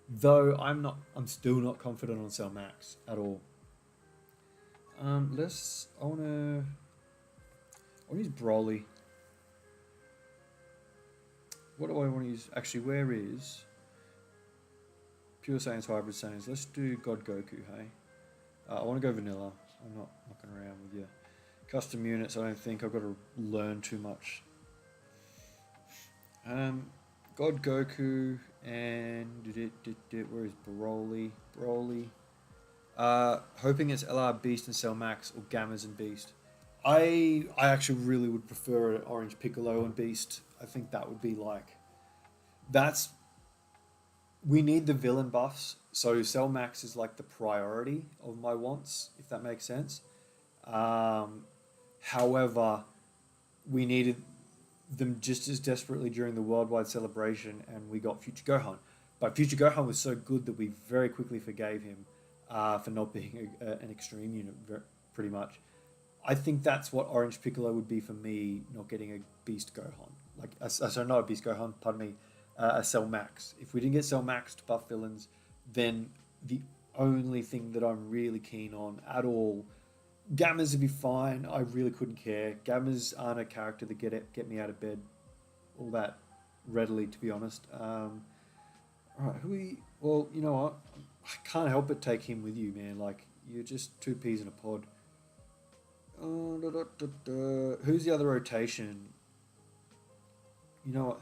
Though I'm still not confident on Cell Max at all. I wanna use Broly. What do I want to use? Actually, where is Pure Saiyans, Hybrid Saiyans? Let's do God Goku, hey? I want to go vanilla. I'm not mucking around with you. Custom units, I don't think I've got to learn too much. God Goku and where is Broly? Broly. Hoping it's LR Beast and Cell Max or Gammas and Beast. I actually really would prefer Orange Piccolo and Beast. I think that would be like that's we need the villain buffs. So Cell Max is like the priority of my wants, if that makes sense. However, we needed them just as desperately during the worldwide celebration, and we got Future Gohan. But Future Gohan was so good that we very quickly forgave him for not being an extreme unit, pretty much. I think that's what Orange Piccolo would be for me, not getting a Beast Gohan. Sorry, not a Beast Gohan, pardon me, a Cell Max. If we didn't get Cell Max to buff villains, then the only thing that I'm really keen on at all, Gammas would be fine. I really couldn't care. Gammas aren't a character that get me out of bed all that readily, to be honest. All right, well, you know what? I can't help but take him with you, man. Like, you're just two peas in a pod. Who's the other rotation? You know what?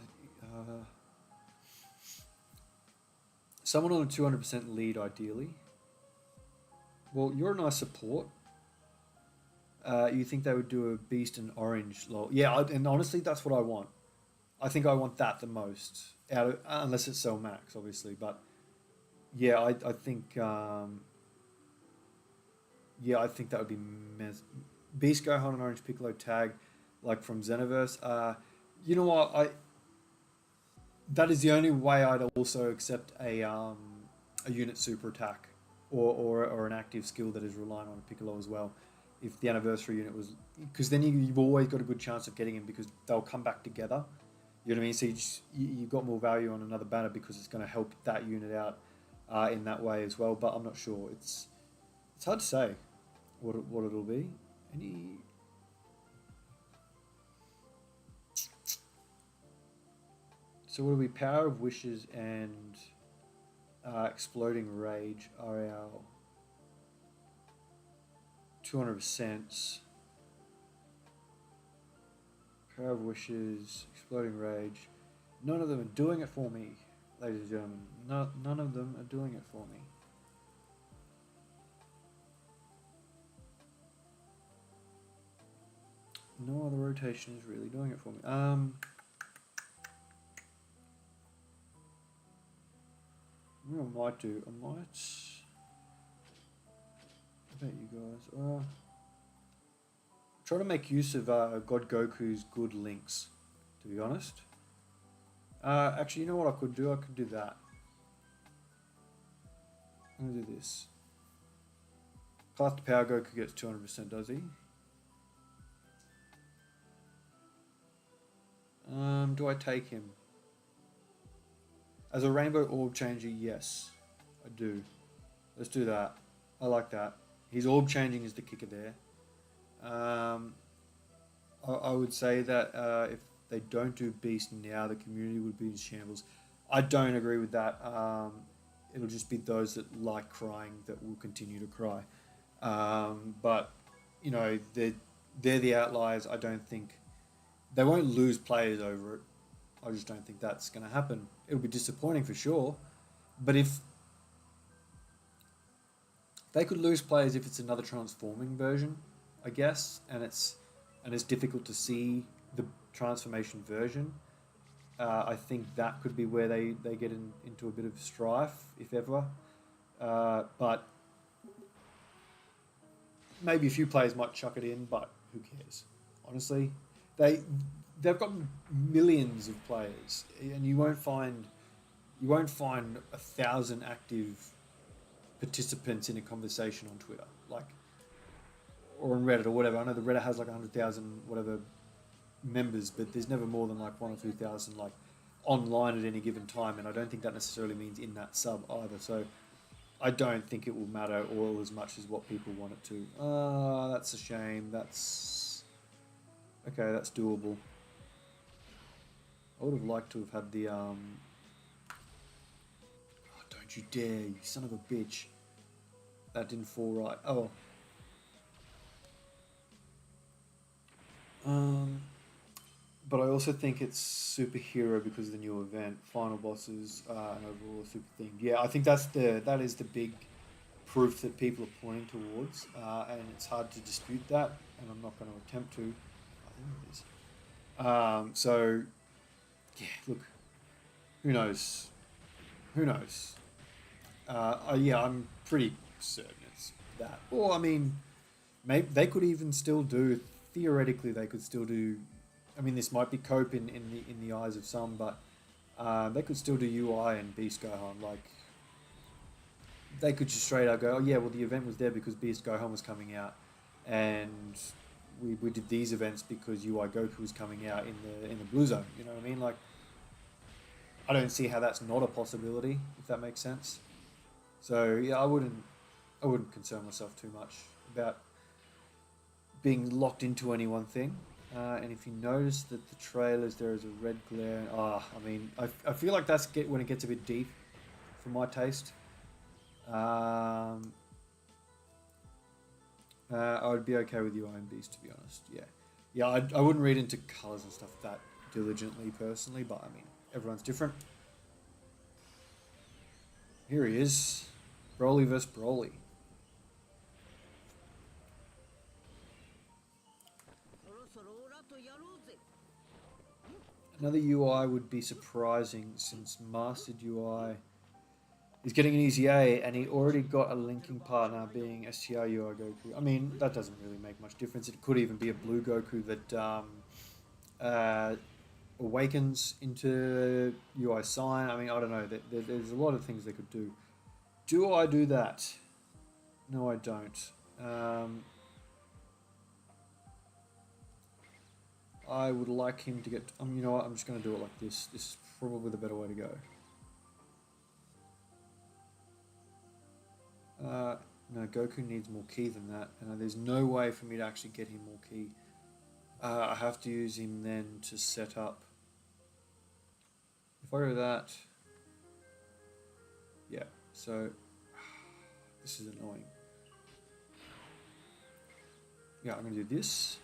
Someone on a 200% lead, ideally. Well, you're a nice support. You think they would do a Beast and Orange? Yeah, and honestly, that's what I want. I think I want that the most, unless it's Cell Max, obviously. But yeah, I think I think that would be Beast Gohan and Orange Piccolo tag, like from Xenoverse. You know what? That is the only way I'd also accept a unit super attack or an active skill that is relying on a Piccolo as well. If the anniversary unit was, because then you've always got a good chance of getting him because they'll come back together. You know what I mean? So you've got more value on another banner because it's going to help that unit out in that way as well. But I'm not sure. It's hard to say what it'll be. So what are we? Power of Wishes and Exploding Rage are our 200%. Power of Wishes, Exploding Rage. None of them are doing it for me, ladies and gentlemen. None of them are doing it for me. No other rotation is really doing it for me. What I might do, I bet you guys, try to make use of God Goku's good links, to be honest. Actually, you know what I could do? I could do that. I'm going to do this. Class to Power Goku gets 200%, does he? Do I take him? As a Rainbow Orb Changer, yes, I do. Let's do that. I like that. His Orb Changing is the kicker there. I would say that if they don't do Beast now, the community would be in shambles. I don't agree with that. It'll just be those that like crying that will continue to cry. But, you know, they're the outliers. I don't think... They won't lose players over it. I just don't think that's going to happen. It'll be disappointing for sure. But if... They could lose players if it's another transforming version, I guess, and it's difficult to see the transformation version. I think that could be where they get into a bit of strife, if ever. But maybe a few players might chuck it in, but who cares? Honestly, they've got millions of players, and you won't find 1,000 active participants in a conversation on Twitter, or on Reddit or whatever. I know the Reddit has like 100,000 whatever members, but there's never more than like 1,000 or 2,000 online at any given time, and I don't think that necessarily means in that sub either. So I don't think it will matter all as much as what people want it to. That's a shame. That's okay. That's doable. I would have liked to have had the Oh, don't you dare, you son of a bitch! That didn't fall right. Oh. But I also think it's superhero because of the new event, final bosses, and overall super themed. Yeah, I think that is the big proof that people are pointing towards, and it's hard to dispute that, and I'm not going to attempt to. I think it is. So, yeah, look, who knows? Who knows? Yeah, I'm pretty certain it's that. Or I mean, maybe they could even still do. Theoretically, they could still do. I mean, this might be cope in the eyes of some, but they could still do UI and Beast Gohan. Like, they could just straight out go, oh yeah, well the event was there because Beast Gohan was coming out, and we did these events because UI Goku was coming out in the Blue Zone. You know what I mean? Like, I don't see how that's not a possibility, if that makes sense. So yeah, I wouldn't concern myself too much about being locked into any one thing. And if you notice that the trailers, there is a red glare. I mean, I feel like when it gets a bit deep for my taste. I would be okay with UI and Beast, to be honest. Yeah. Yeah, I wouldn't read into colours and stuff that diligently, personally, but I mean, everyone's different. Here he is. Broly vs. Broly. Another UI would be surprising since Mastered UI is getting an easy A and he already got a linking partner being STR UI Goku. I mean, that doesn't really make much difference. It could even be a blue Goku that awakens into UI Sign. I mean, I don't know. There's a lot of things they could do. Do I do that? No, I don't. I would like him to get... you know what? I'm just going to do it like this. This is probably the better way to go. No, Goku needs more ki than that. And there's no way for me to actually get him more ki. I have to use him then to set up... If I go that... Yeah, so... This is annoying. Yeah, I'm going to do this.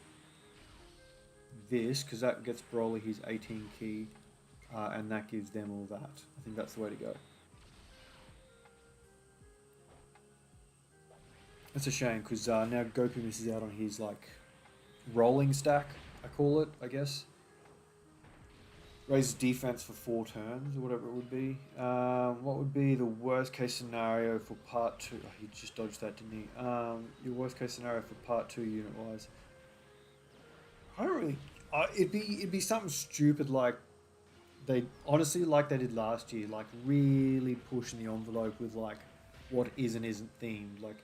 This, because that gets Broly his 18 ki, and that gives them all that. I think that's the way to go. That's a shame, because now Goku misses out on his, like, rolling stack, I call it, I guess. Raises defense for 4 turns, or whatever it would be. What would be the worst case scenario for part 2? Oh, he just dodged that, didn't he? Your worst case scenario for part 2 unit-wise. I don't really... it'd be something stupid like they did last year, like really pushing the envelope with like what is and isn't themed. Like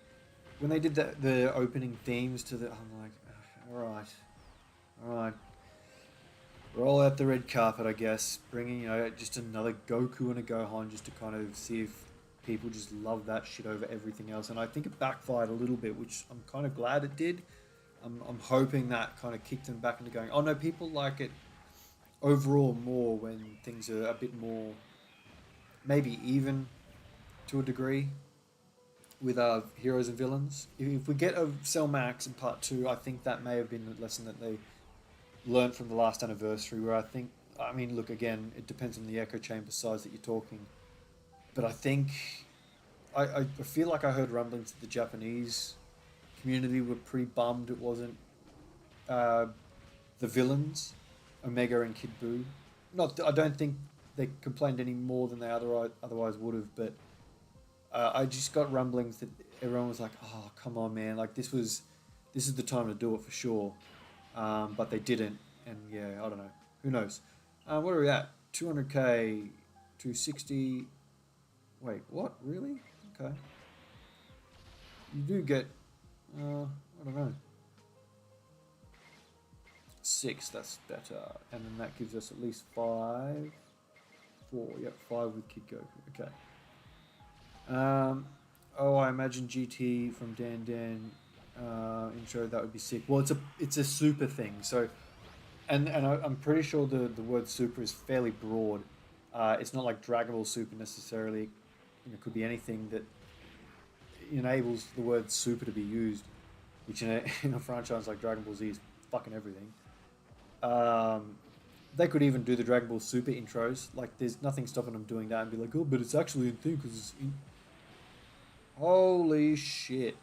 when they did the opening themes to the, I'm like, all right, roll out the red carpet, I guess. Bringing just another Goku and a Gohan just to kind of see if people just love that shit over everything else. And I think it backfired a little bit, which I'm kind of glad it did. I'm hoping that kind of kicked them back into going, oh no, people like it overall more when things are a bit more maybe even to a degree with heroes and villains. If we get a Cell Max in part 2, I think that may have been a lesson that they learned from the last anniversary, where I mean, look, again, it depends on the echo chamber size that you're talking, but I think, I feel like I heard rumblings that the Japanese community were pretty bummed it wasn't the villains, Omega and Kid Buu. I don't think they complained any more than they otherwise would have, but I just got rumblings that everyone was like, oh, come on, man, like this is the time to do it for sure. But they didn't, and yeah, I don't know. Who knows? What are we at? 200k, 260. Wait, what? Really? Okay. You do get... I don't know. 6, that's better. And then that gives us at least 5. 4. Yep, 5 with Kid Goku. Okay. Oh, I imagine GT from Dan intro, that would be sick. Well, it's a super thing. So, I'm pretty sure the word super is fairly broad. It's not like Dragon Ball Super necessarily. It could be anything that enables the word super to be used, which in a franchise like Dragon Ball Z is fucking everything. They could even do the Dragon Ball Super intros. Like, there's nothing stopping them doing that and be like, oh, but it's actually a thing because it's in... Holy shit.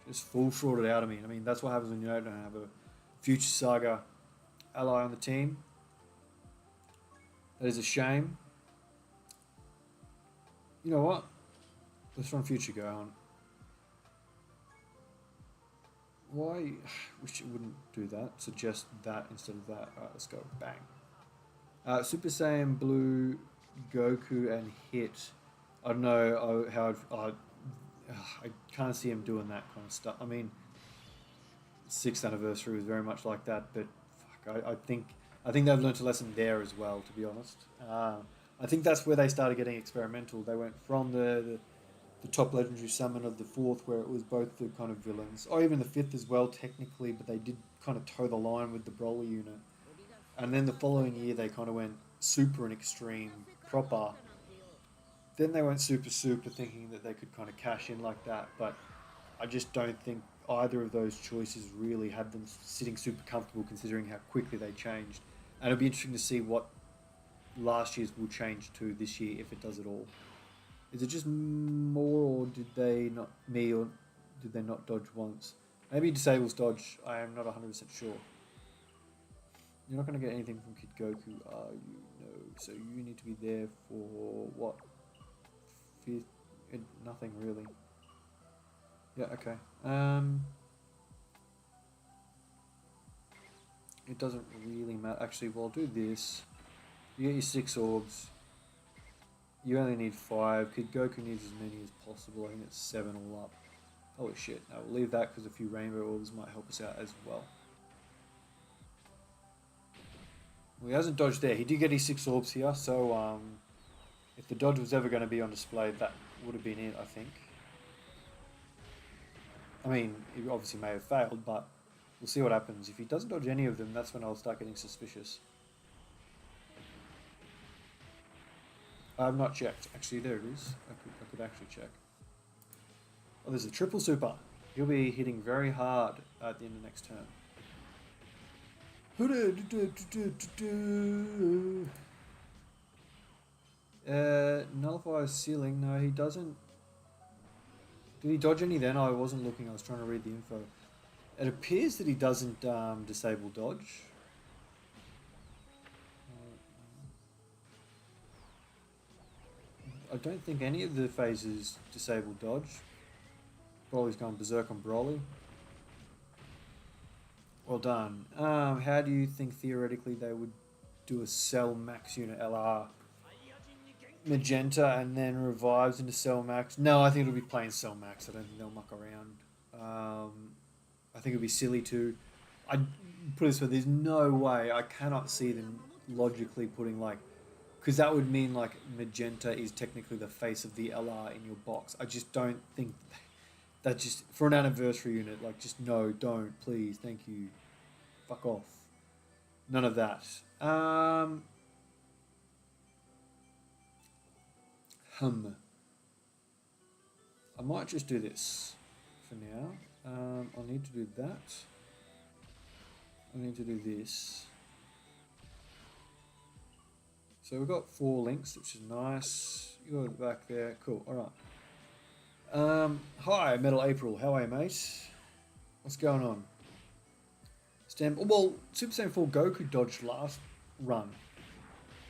Just full frauded out of me. I mean, that's what happens when you don't have a Future Saga ally on the team. That is a shame. You know what? Let's run Future Go on. Why? Wish it wouldn't do that. Suggest that instead of that. Alright, let's go. Bang. Super Saiyan Blue, Goku, and Hit. I don't know how I can't see him doing that kind of stuff. I mean, 6th anniversary was very much like that, but fuck, I think they've learned a lesson there as well, to be honest. I think that's where they started getting experimental. They went from the top legendary summon of the 4th, where it was both the kind of villains, or even the 5th as well, technically, but they did kind of toe the line with the Broly unit. And then the following year, they kind of went super and extreme proper. Then they went super, thinking that they could kind of cash in like that, but I just don't think either of those choices really had them sitting super comfortable, considering how quickly they changed. And it'll be interesting to see what last year's will change to this year, if it does at all. Is it just more, or did they not dodge once? Maybe disables dodge, I am not 100% sure. You're not going to get anything from Kid Goku, are you? No. So you need to be there for what? 5th? Nothing really. Yeah, okay. It doesn't really matter. Actually, well, I'll do this. You get your 6 orbs. You only need 5. Kid Goku needs as many as possible. I think it's 7 all up. Holy shit. Now we'll leave that because a few rainbow orbs might help us out as well. Well, he hasn't dodged there. He did get his 6 orbs here, so if the dodge was ever going to be on display, that would have been it, I think. I mean, he obviously may have failed, but we'll see what happens. If he doesn't dodge any of them, that's when I'll start getting suspicious. I have not checked. Actually, there it is. I could actually check. Oh, there's a triple super. He'll be hitting very hard at the end of next turn. Nullifies ceiling. No, he doesn't. Did he dodge any then? I wasn't looking. I was trying to read the info. It appears that he doesn't disable dodge. I don't think any of the phases disable dodge. Broly's going berserk on Broly. Well done. How do you think theoretically they would do a Cell Max unit LR Magenta and then revives into Cell Max? No, I think it'll be plain Cell Max. I don't think they'll muck around. I think it'll be silly to... I put it this way, there's no way, I cannot see them logically putting like... Because that would mean like Magenta is technically the face of the LR in your box. I just don't think that just... For an anniversary unit, like just no, don't, please, thank you. Fuck off. None of that. I might just do this for now. I'll need to do that. I need to do this. So we've got 4 links, which is nice. You got it back there. Cool. All right. Hi, Metal April. How are you, mate? What's going on? Well, Super Saiyan 4 Goku dodged last run.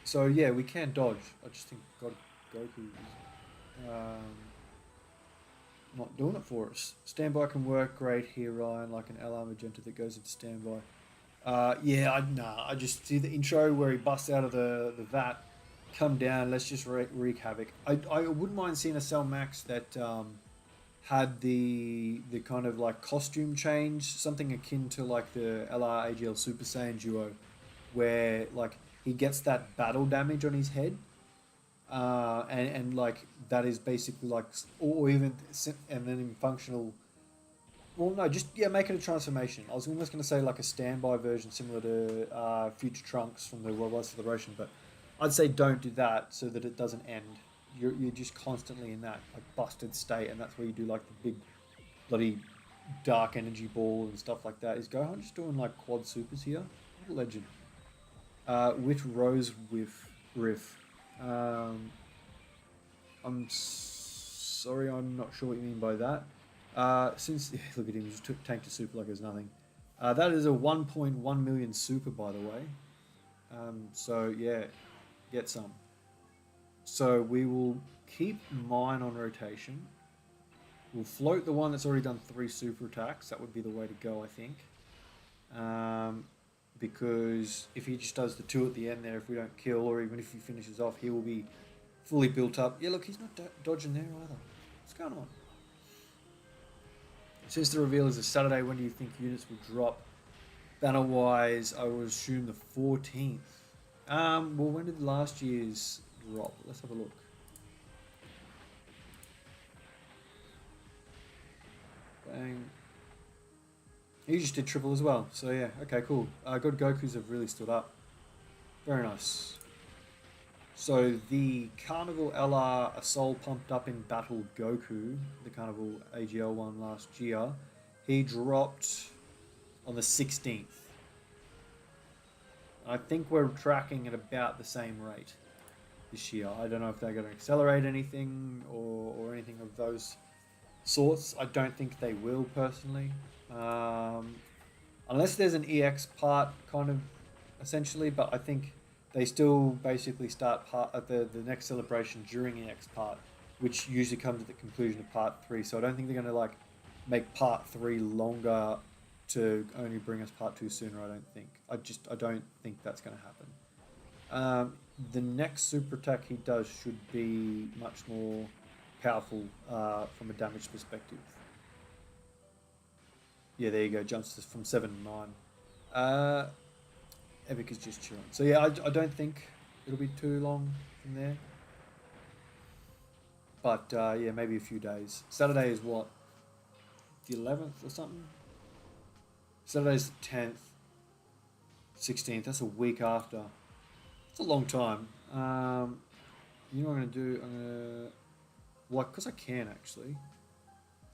So yeah, we can dodge. I just think Goku is not doing it for us. Standby can work great here, Ryan, like an LR Magenta that goes into standby. I just see the intro where he busts out of the vat, come down, let's just wreak havoc. I wouldn't mind seeing a Cell Max that had the kind of like costume change, something akin to like the LR AGL Super Saiyan duo, where like he gets that battle damage on his head, and like that is basically like, or even and then in functional. Well, no, just yeah, make it a transformation. I was almost going to say like a standby version similar to Future Trunks from the Worldwide Celebration, but I'd say don't do that so that it doesn't end. You're just constantly in that like busted state, and that's where you do like the big bloody dark energy ball and stuff like that. Is Gohan just doing like quad supers here? What a legend. With Rose with Riff. I'm sorry, I'm not sure what you mean by that. Since look at him, just took tank to super like there's nothing. That is a 1.1 million super, by the way. So yeah, get some. So we will keep mine on rotation. We'll float the one that's already done 3 super attacks. That would be the way to go, I think. Because if he just does the 2 at the end there, if we don't kill, or even if he finishes off, he will be fully built up. Yeah, look, he's not dodging there either. What's going on? Since the reveal is a Saturday, when do you think units will drop? Banner-wise, I would assume the 14th. Well, when did last year's drop? Let's have a look. Bang. He just did triple as well. So yeah, okay, cool. Good Gokus have really stood up. Very nice. So the Carnival LR, a soul pumped up in Battle Goku, the Carnival AGL one last year, he dropped on the 16th. I think we're tracking at about the same rate this year. I don't know if they're going to accelerate anything or anything of those sorts. I don't think they will, personally. Unless there's an EX part, kind of, essentially, but I think they still basically start part at the next celebration during EX part, which usually comes at the conclusion of part 3. So I don't think they're going to like make part 3 longer to only bring us part 2 sooner. I don't think. I don't think that's going to happen. The next super attack he does should be much more powerful from a damage perspective. Yeah, there you go. Jumps from 7 to 9. Epic is just chilling. So yeah, I don't think it'll be too long from there. But yeah, maybe a few days. Saturday is what? The 11th or something? Saturday's the 10th. 16th. That's a week after. It's a long time. You know what I'm going to do? I'm going to... Well, because I can actually.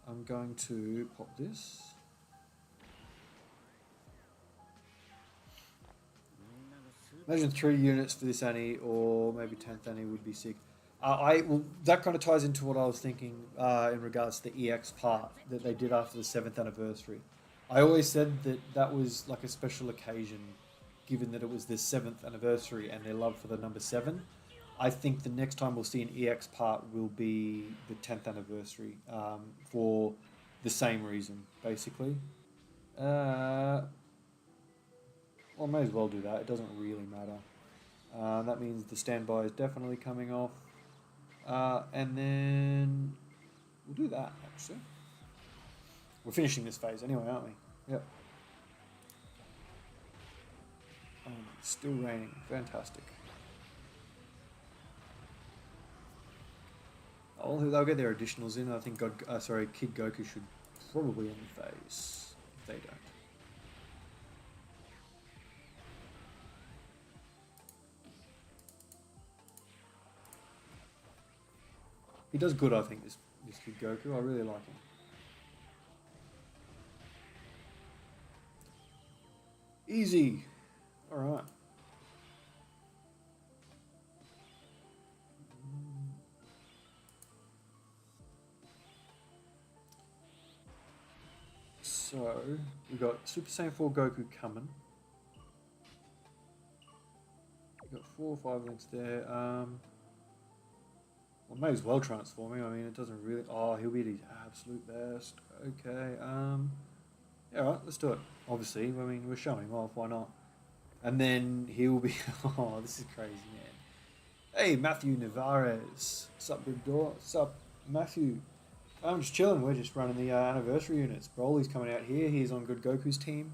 I'm going to pop this. Imagine 3 units for this Annie, or maybe 10th Annie would be sick. Well, that kind of ties into what I was thinking in regards to the EX part that they did after the 7th anniversary. I always said that that was like a special occasion, given that it was the 7th anniversary and their love for the number 7. I think the next time we'll see an EX part will be the 10th anniversary for the same reason, basically. Well, I may as well do that. It doesn't really matter. That means the standby is definitely coming off. And then we'll do that, actually. We're finishing this phase anyway, aren't we? Yep. It's still raining. Fantastic. Oh, they'll get their additionals in. I think Kid Goku should probably end the phase if they don't. He does good, I think, this Kid Goku. I really like him. Easy. Alright. So, we've got Super Saiyan 4 Goku coming. We've got 4 or 5 links there. Well, may as well transform him. I mean, it doesn't really... Oh, he'll be at his absolute best. Okay. Yeah, alright, let's do it. Obviously, I mean, we're showing him off. Why not? And then he'll be... Oh, this is crazy, man. Hey, Matthew Navarez. What's up, big door? What's up, Matthew? I'm just chilling. We're just running the anniversary units. Broly's coming out here. He's on Good Goku's team.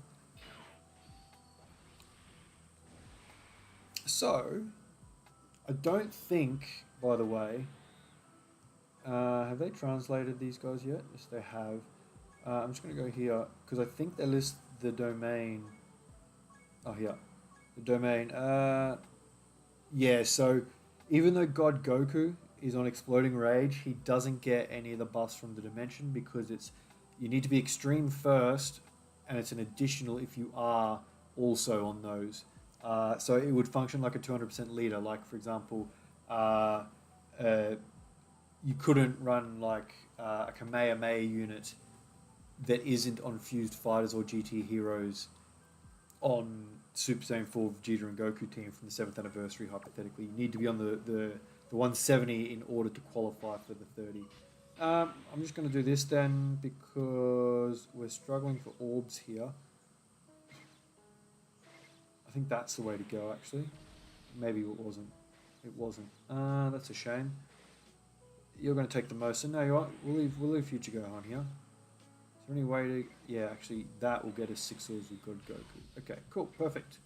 So, I don't think, by the way, have they translated these guys yet? Yes, they have. I'm just going to go here because I think they list the domain. Oh, here. The domain. Yeah, so even though God Goku is on Exploding Rage, he doesn't get any of the buffs from the dimension because it's you need to be extreme first, and it's an additional if you are also on those. So it would function like a 200% leader. Like for example, uh, uh, you couldn't run like a Kamehameha unit that isn't on Fused Fighters or GT Heroes on Super Saiyan 4 Vegeta and Goku team from the 7th anniversary, hypothetically. You need to be on the 170 in order to qualify for the 30. I'm just going to do this then because we're struggling for orbs here. I think that's the way to go, actually. Maybe it wasn't. It wasn't. That's a shame. You're going to take the most. So no, you are. We'll leave Future Gohan here. Is there any way to... Yeah, actually, that will get us 6 orbs with God Goku. Okay, cool. Perfect.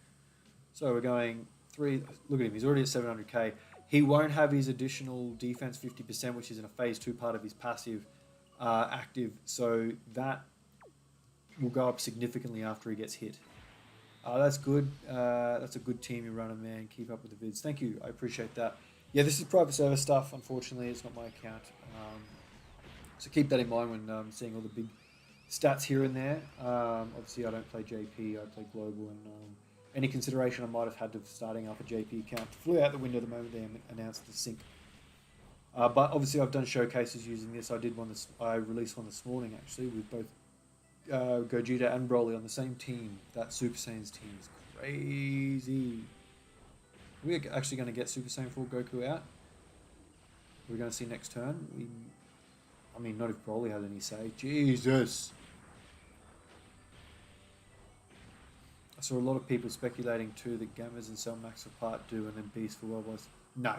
So we're going 3... Look at him. He's already at 700k. He won't have his additional defense 50%, which is in a phase 2 part of his passive active. So that will go up significantly after he gets hit. That's good. That's a good team you're running, man. Keep up with the vids. Thank you. I appreciate that. Yeah, this is private server stuff. Unfortunately, it's not my account. So keep that in mind when seeing all the big stats here and there. Obviously, I don't play JP. I play Global. And any consideration I might have had to starting up a JP account flew out the window the moment they announced the sync. But obviously, I've done showcases using this. I released one this morning, actually, with both Gogeta and Broly on the same team. That Super Saiyan's team is crazy. We're actually going to get Super Saiyan 4 Goku out. We're going to see next turn. I mean, not if Broly has any say. Jesus. I saw a lot of people speculating too that Gammas and Cell Max are part 2 and then Beast for World Wars. No.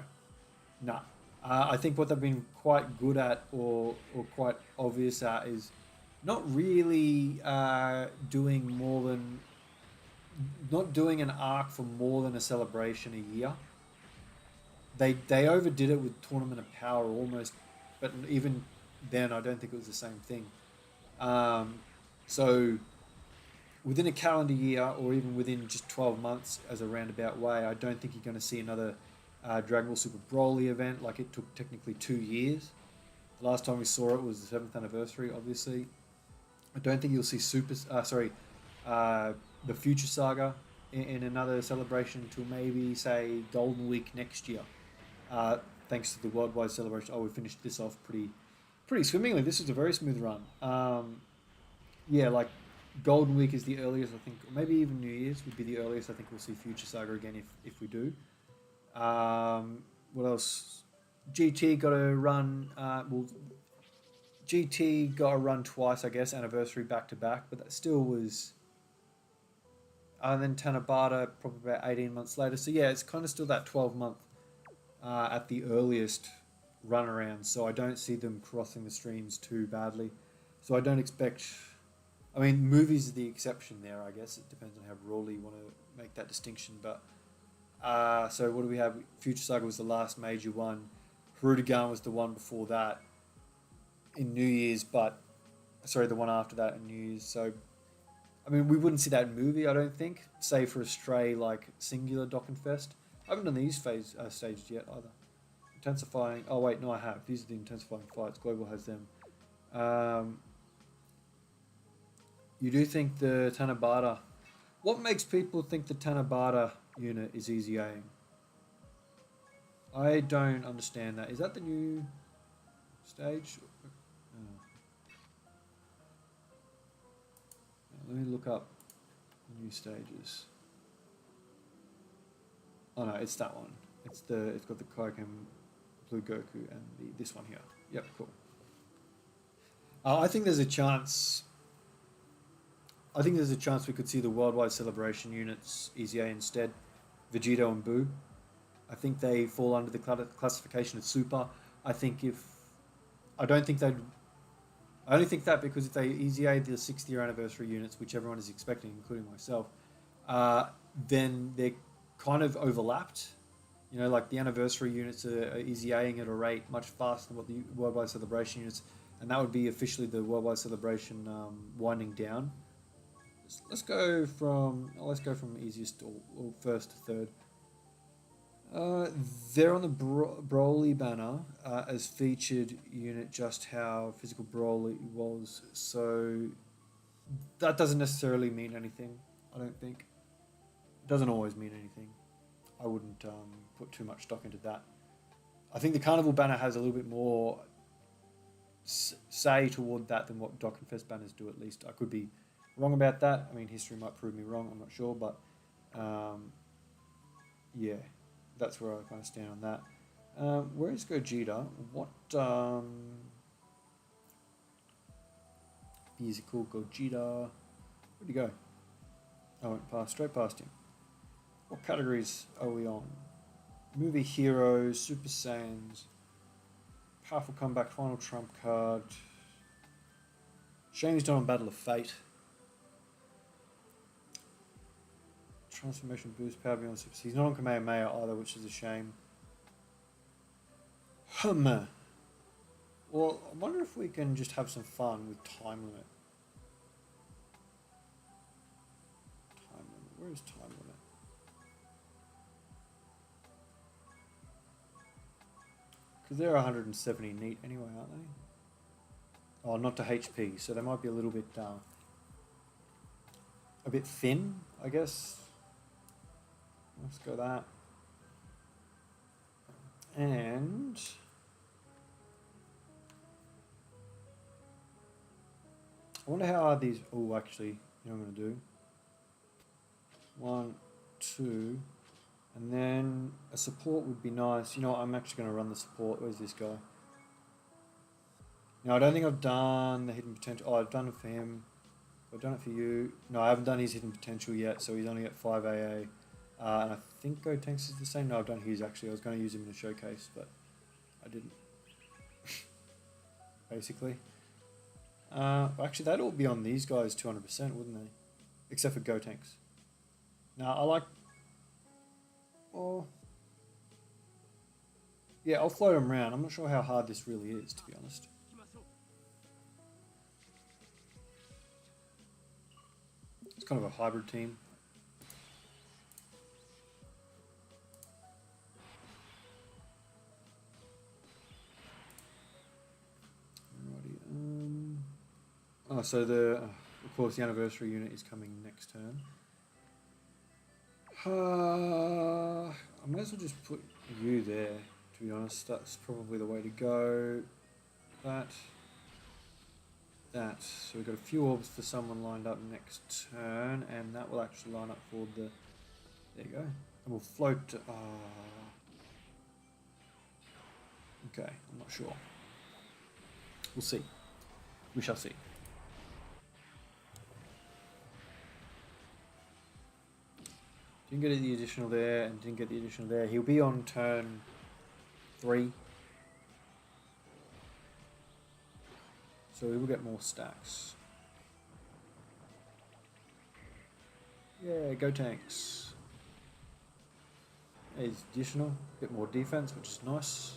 No. I think what they've been quite good at or quite obvious at is not really doing more than... Not doing an arc for more than a celebration a year. They overdid it with Tournament of Power almost, but even then I don't think it was the same thing. So within a calendar year or even within just 12 months as a roundabout way, I don't think you're going to see another Dragon Ball Super Broly event. Like it took technically 2 years. The last time we saw it was the 7th anniversary, obviously. I don't think you'll see the Future Saga in another celebration until maybe, say, Golden Week next year. Thanks to the worldwide celebration. Oh, we finished this off pretty swimmingly. This is a very smooth run. Yeah, like Golden Week is the earliest, I think, or maybe even New Year's would be the earliest I think we'll see Future Saga again if we do. What else? GT got a run. GT got a run twice, I guess, anniversary back to back, but that still was... And then Tanabata probably about 18 months later. So yeah, it's kind of still that 12-month at the earliest run around. So I don't see them crossing the streams too badly. So I don't expect... I mean, movies are the exception there, I guess. It depends on how broadly you want to make that distinction. But so what do we have? Future Saga was the last major one. Harudagan was the one before that in New Year's, but... Sorry, the one after that in New Year's. So... I mean, we wouldn't see that in movie, I don't think, save for a stray, like, singular Dokkan Fest. I haven't done these staged yet, either. Intensifying... Oh, wait, no, I have. These are the intensifying fights. Global has them. You do think the Tanabata... What makes people think the Tanabata unit is easy aim? I don't understand that. Is that the new stage? Let me look up new stages. Oh no, it's that one. It's got the Kaioken Blue Goku and this one here. Yep, cool. I think there's a chance. I think there's a chance we could see the worldwide celebration units Easy A instead, Vegito and Boo. I think they fall under the classification of super. I only think that because if they Easy A the 6th year anniversary units, which everyone is expecting, including myself, then they're kind of overlapped. You know, like the anniversary units are easy Aing at a rate much faster than what the Worldwide Celebration units, and that would be officially the Worldwide Celebration winding down. Let's go from easiest or first to third. They're on the Broly banner as featured unit, just how physical Broly was. So that doesn't necessarily mean anything, I don't think. It doesn't always mean anything. I wouldn't put too much stock into that. I think the Carnival banner has a little bit more say toward that than what Dokkan Fest banners do, at least. I could be wrong about that. I mean, history might prove me wrong, I'm not sure, but yeah, that's where I kind of stand on that. Where is Gogeta? What physical Gogeta? Where'd he go? I went straight past him. What categories are we on? Movie Heroes, Super Saiyans, Powerful Comeback, Final Trump Card. Shame he's not on Battle of Fate. Transformation Boost, Power Beyond Super. He's not on Kamehameha either, which is a shame. Well, I wonder if we can just have some fun with time limit. Time limit. Where is time limit? Because they're 170 neat anyway, aren't they? Oh, not to HP, so they might be a little bit thin, I guess. Let's go that. And I wonder how hard these. Oh, actually, you know what I'm going to do? 1, 2, and then a support would be nice. You know what? I'm actually going to run the support. Where's this guy? No, I don't think I've done the hidden potential. Oh, I've done it for him. I've done it for you. No, I haven't done his hidden potential yet, so he's only at 5 AA. And I think Gotenks is the same. No, I've done his actually. I was going to use him in a showcase, but I didn't. Basically. Actually, that'd all be on these guys 200%, wouldn't they? Except for Gotenks. Now, I like... Oh... Yeah, I'll float him around. I'm not sure how hard this really is, to be honest. It's kind of a hybrid team. Oh, so of course, the anniversary unit is coming next turn. I might as well just put you there, to be honest. That's probably the way to go. That. So we've got a few orbs for someone lined up next turn, and that will actually line up for the... There you go. And we'll float... Okay, I'm not sure. We'll see. We shall see. Didn't get the additional there, and didn't get the additional there. He'll be on turn 3. So we will get more stacks. Yeah, go tanks. There's additional, a bit more defense, which is nice.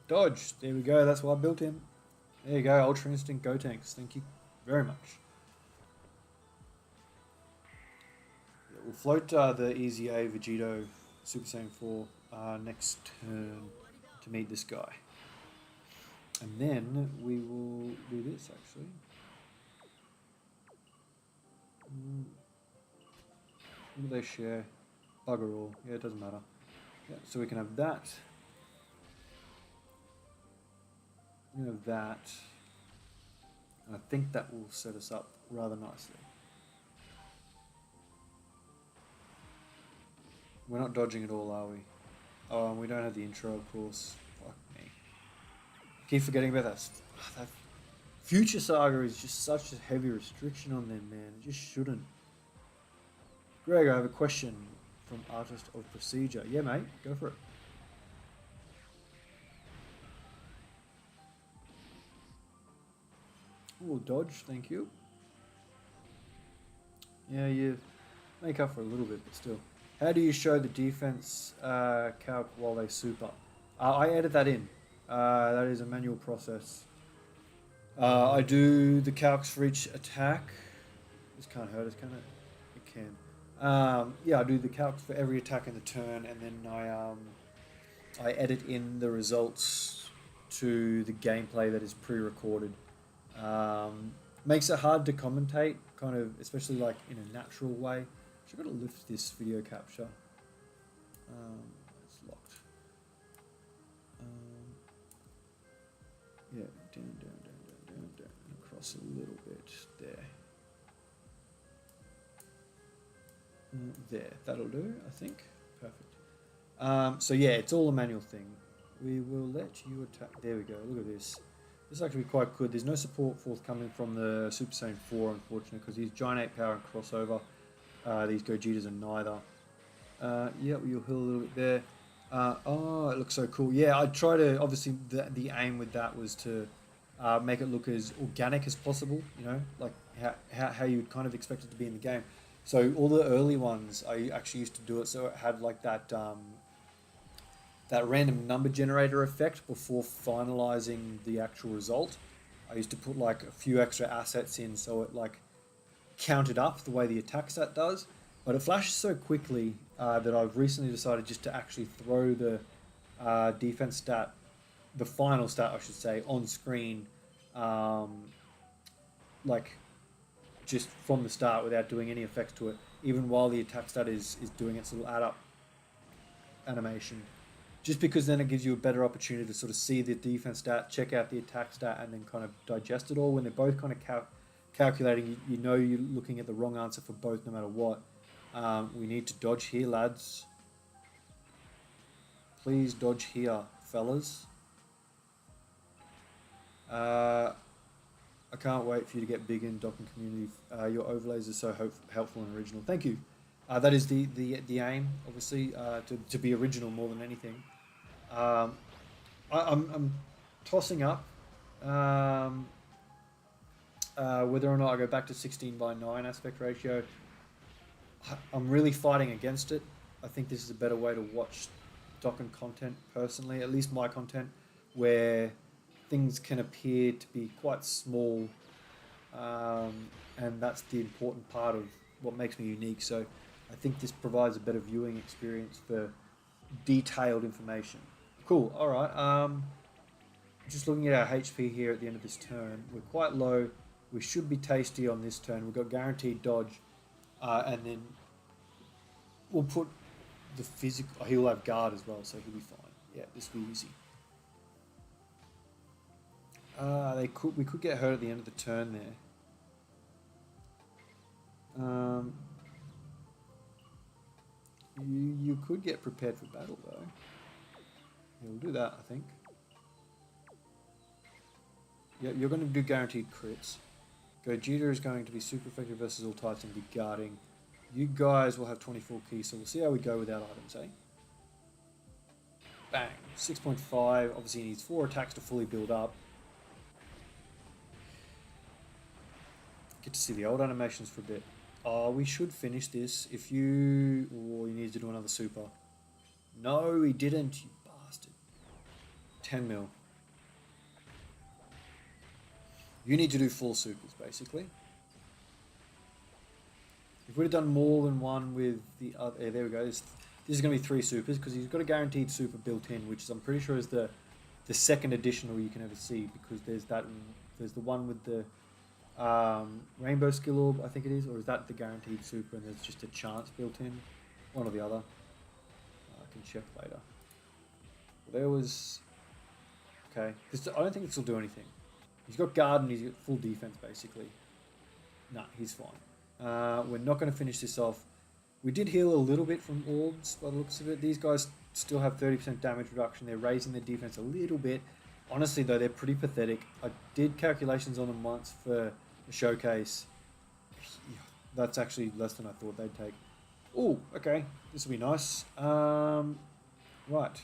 Dodge, there we go, that's what I built him. There you go, Ultra Instinct Go Tanks, thank you very much. Yeah, we'll float the Easy A Vegito Super Saiyan 4 next turn to meet this guy. And then we will do this actually. What do they share? Bugger all. Yeah, it doesn't matter. Yeah, so we can have that. We have that. And I think that will set us up rather nicely. We're not dodging at all, are we? Oh, and we don't have the intro, of course. Fuck me. I keep forgetting about that. That Future Saga is just such a heavy restriction on them, man. It just shouldn't. Greg, I have a question from Artist of Procedure. Yeah, mate, go for it. Ooh, dodge, thank you. Yeah, you make up for a little bit, but still. How do you show the defense calc while they super? I edit that in. That is a manual process. I do the calcs for each attack. This can't hurt us, can it? It can. Yeah, I do the calcs for every attack in the turn, and then I edit in the results to the gameplay that is pre-recorded. Makes it hard to commentate, kind of, especially like in a natural way. I've got to lift this video capture. It's locked. Yeah, down, across a little bit there. There, that'll do, I think. Perfect. So yeah, it's all a manual thing. We will let you attack. There we go. Look at this. This is actually quite good. There's no support forthcoming from the Super Saiyan 4, unfortunately, because he's Giant 8 power and crossover. These Gogetas are neither. Yeah, you'll heal a little bit there. Oh, it looks so cool. Yeah, I try to, obviously, the aim with that was to make it look as organic as possible, you know, like how you'd kind of expect it to be in the game. So all the early ones, I actually used to do it so it had like that that random number generator effect before finalizing the actual result. I used to put like a few extra assets in so it like counted up the way the attack stat does, but it flashes so quickly that I've recently decided just to actually throw the defense stat, the final stat I should say, on screen, like just from the start without doing any effects to it, even while the attack stat is doing its little add up animation. Just because then it gives you a better opportunity to sort of see the defense stat, check out the attack stat, and then kind of digest it all. When they're both kind of calculating, you know you're looking at the wrong answer for both no matter what. We need to dodge here, lads. Please dodge here, fellas. I can't wait for you to get big in Dokkan community. Your overlays are so helpful and original. Thank you. That is the aim, obviously, to be original more than anything. I'm tossing up whether or not I go back to 16:9 aspect ratio. I'm really fighting against it. I think this is a better way to watch Dokkan content personally, at least my content, where things can appear to be quite small, and that's the important part of what makes me unique. So I think this provides a better viewing experience for detailed information. Cool, alright. Just looking at our HP here at the end of this turn, we're quite low. We should be tasty on this turn. We've got guaranteed dodge, and then we'll put the physical. Oh, he'll have guard as well, so he'll be fine. Yeah, this will be easy. We could get hurt at the end of the turn there. You could get prepared for battle though. Yeah, we'll do that, I think. Yeah, you're going to do guaranteed crits. Gogeta is going to be super effective versus all types and be guarding. You guys will have 24 keys, so we'll see how we go without items, eh? Bang. 6.5. Obviously he needs 4 attacks to fully build up. Get to see the old animations for a bit. Oh, we should finish this if you... Oh, you need to do another super. No, he didn't, you bastard. 10 mil. You need to do 4 supers, basically. If we'd have done more than one with the other... Yeah, there we go. This is going to be 3 supers, because he's got a guaranteed super built in, which is, I'm pretty sure is the second additional you can ever see, because there's that... There's the one with the... Rainbow skill orb, I think it is, or is that the guaranteed super and there's just a chance built in? One or the other. I can check later. There was... Okay, I don't think this will do anything. He's got guard and he's got full defense basically. Nah, he's fine. We're not going to finish this off. We did heal a little bit from orbs by the looks of it. These guys still have 30% damage reduction. They're raising their defense a little bit. Honestly though, they're pretty pathetic. I did calculations on them once for the showcase. That's actually less than I thought they'd take. Oh, okay. This will be nice. Right.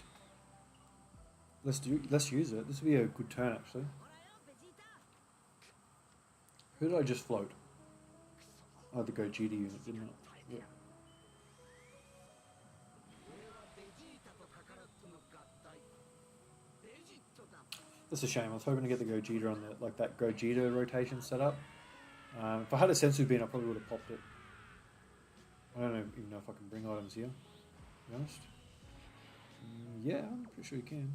Let's use it. This will be a good turn actually. Who did I just float? Oh, the Gogeta unit, didn't I? Yeah. That's a shame. I was hoping to get the Gogeta on the that Gogeta rotation set up. If I had a Sensu Bean, I probably would have popped it. I don't even know if I can bring items here, to be honest. Yeah, I'm pretty sure you can.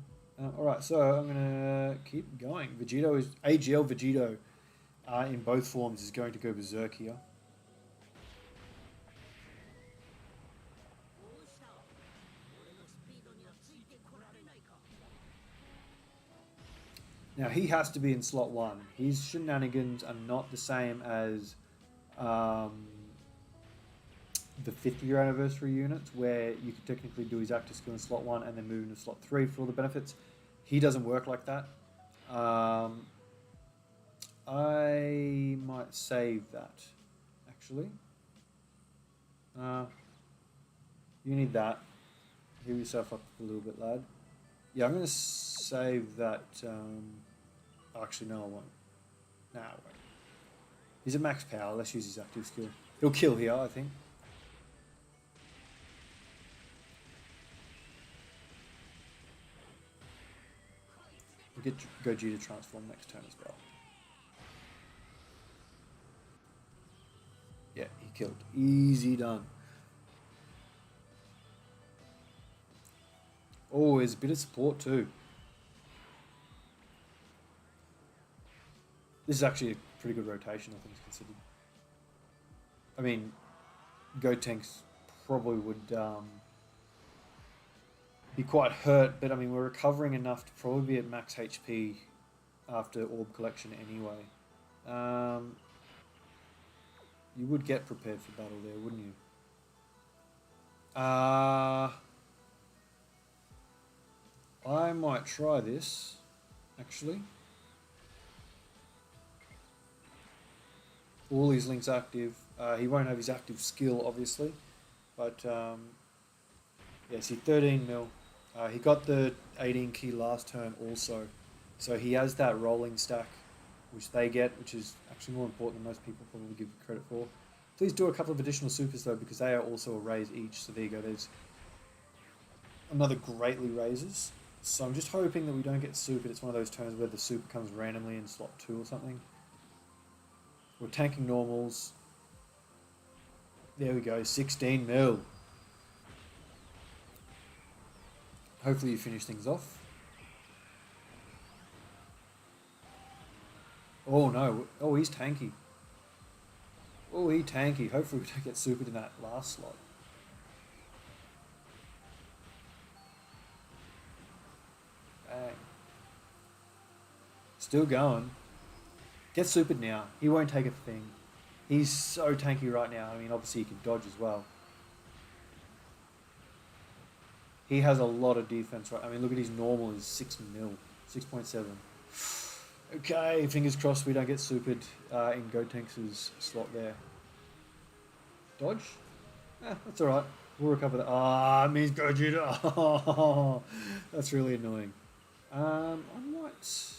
Alright, so I'm going to keep going. Vegito is... AGL Vegito in both forms is going to go Berserk here. Now, he has to be in slot 1. His shenanigans are not the same as the 5th year anniversary units, where you can technically do his active skill in slot 1 and then move into slot 3 for all the benefits. He doesn't work like that. I might save that, actually. You need that. Heal yourself up a little bit, lad. Yeah, I'm going to save that. Actually, no, I won't. Nah, I won't. He's at max power. Let's use his active skill. He'll kill here, I think. We'll get Gogeta transform next turn as well. Yeah, he killed. Easy done. Oh, there's a bit of support too. This is actually a pretty good rotation, I think, considered. I mean, Gotenks probably would be quite hurt, but I mean, we're recovering enough to probably be at max HP after Orb Collection anyway. You would get prepared for battle there, wouldn't you? I might try this, actually. All his links active. He won't have his active skill, obviously, but yeah, see, 13 mil. He got the 18 key last turn also, so he has that rolling stack, which they get, which is actually more important than most people probably give credit for. Please do a couple of additional supers though, because they are also a raise each. So there you go. There's another greatly raises. So I'm just hoping that we don't get supered. It's one of those turns where the super comes randomly in slot 2 or something. We're tanking normals. There we go, 16 mil. Hopefully you finish things off. Oh no, oh he's tanky. Oh, he's tanky. Hopefully we don't get supered in that last slot. Bang. Still going. Get supered now. He won't take a thing. He's so tanky right now. I mean, obviously he can dodge as well. He has a lot of defense, right? I mean, look at his normal is 6 mil. 6.7. Okay, fingers crossed we don't get supered in Gotenks' slot there. Dodge? That's alright. We'll recover that. Ah, means Gogeta. Oh, that's really annoying. I might...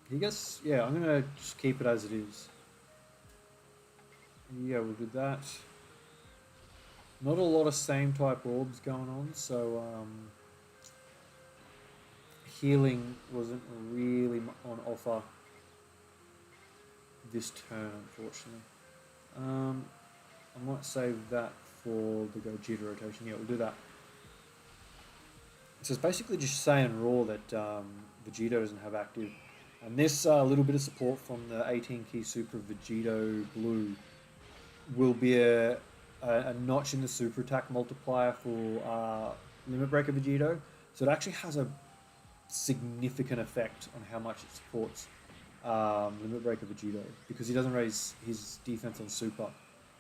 I guess, yeah, I'm going to just keep it as it is. Yeah, we'll do that. Not a lot of same type orbs going on, so healing wasn't really on offer this turn, unfortunately. I might save that for the Gogeta rotation. Yeah, we'll do that. So it's basically just saying raw that Vegito doesn't have active. And this little bit of support from the 18 key super Vegito Blue will be a notch in the super attack multiplier for Limit Breaker Vegito. So it actually has a significant effect on how much it supports Limit Breaker Vegito, because he doesn't raise his defense on super.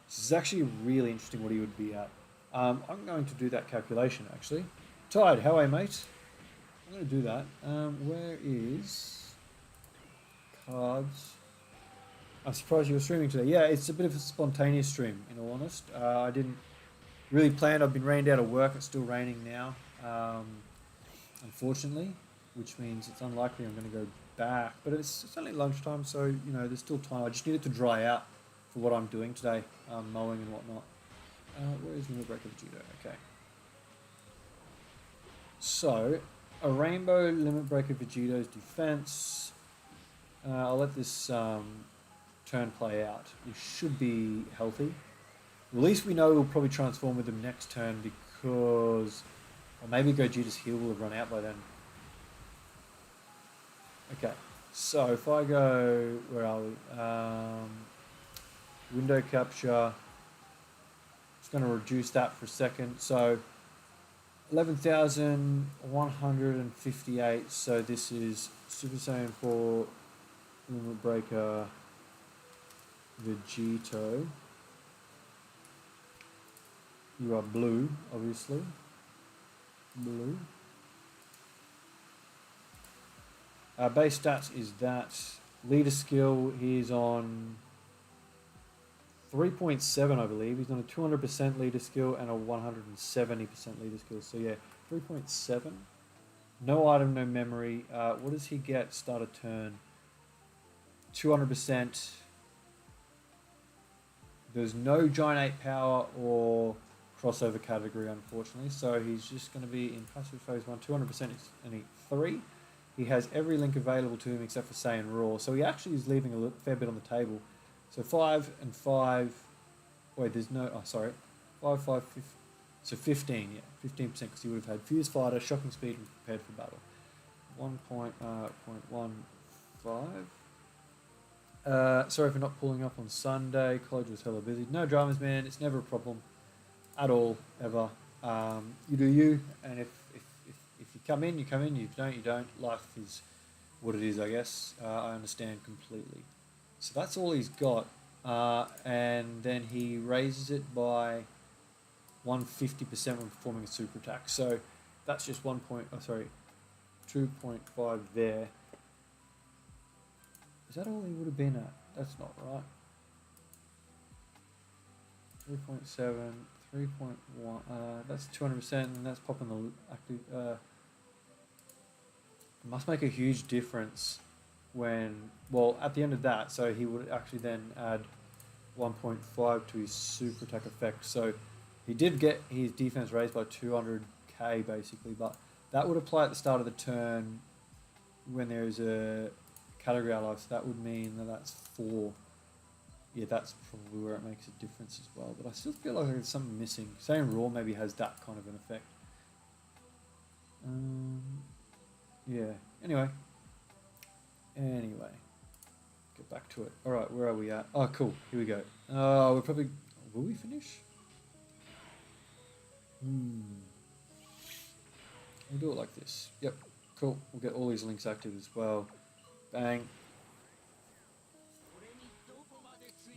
This is actually really interesting what he would be at. I'm going to do that calculation actually. Tide, how are you, mate? I'm going to do that. Where is cards? I'm surprised you were streaming today. Yeah, it's a bit of a spontaneous stream, in all honest. I didn't really planned. I've been rained out of work. It's still raining now, unfortunately, which means it's unlikely I'm going to go back. But it's only lunchtime, so you know there's still time. I just need it to dry out for what I'm doing today, mowing and whatnot. Where is Limit Breaker Vegito? Okay. So, a Rainbow Limit Breaker Vegito's defense. I'll let this turn play out. He should be healthy. At least we know we'll probably transform with him next turn because... Or maybe Gogeta's heal will have run out by then. Okay, so if I go... Where are we? Window capture. Just going to reduce that for a second. So 11,158. So this is Super Saiyan 4 Limit Breaker Vegito. You are blue, obviously. Blue. Base stats is that. Leader skill, he's on 3.7, I believe. He's on a 200% leader skill and a 170% leader skill. So yeah, 3.7. No item, no memory. What does he get start a turn? 200%. There's no Giant Ape power or crossover category, unfortunately. So he's just going to be in passive phase 1. 200% is only 3. He has every link available to him except for Saiyan Raw. So he actually is leaving a fair bit on the table. So 5 and 5. Wait, there's no... Oh, sorry. 5, 5, 15. So 15, yeah. 15% because he would have had Fuse Fighter, Shocking Speed, and Prepared for Battle. 1.15. Sorry for not pulling up on Sunday. College was hella busy. No dramas, man. It's never a problem at all, ever. You do you, and if you come in, you come in. If you don't, you don't. Life is what it is, I guess. I understand completely. So that's all he's got. And then he raises it by 150% when performing a super attack. So that's just 2.5 there. Is that all he would have been at? That's not right. 3.7, 3.1, that's 200%, and that's popping the active, it must make a huge difference when, well, at the end of that, so he would actually then add 1.5 to his super attack effect. So he did get his defense raised by 200k basically, but that would apply at the start of the turn when there's a category ally, so that would mean that that's 4. Yeah, that's probably where it makes a difference as well. But I still feel like there's something missing. Saiyan Raw maybe has that kind of an effect. Yeah. Anyway. Get back to it. Alright, where are we at? Oh, cool. Here we go. We're probably... Will we finish? We'll do it like this. Yep. Cool. We'll get all these links active as well. Bang.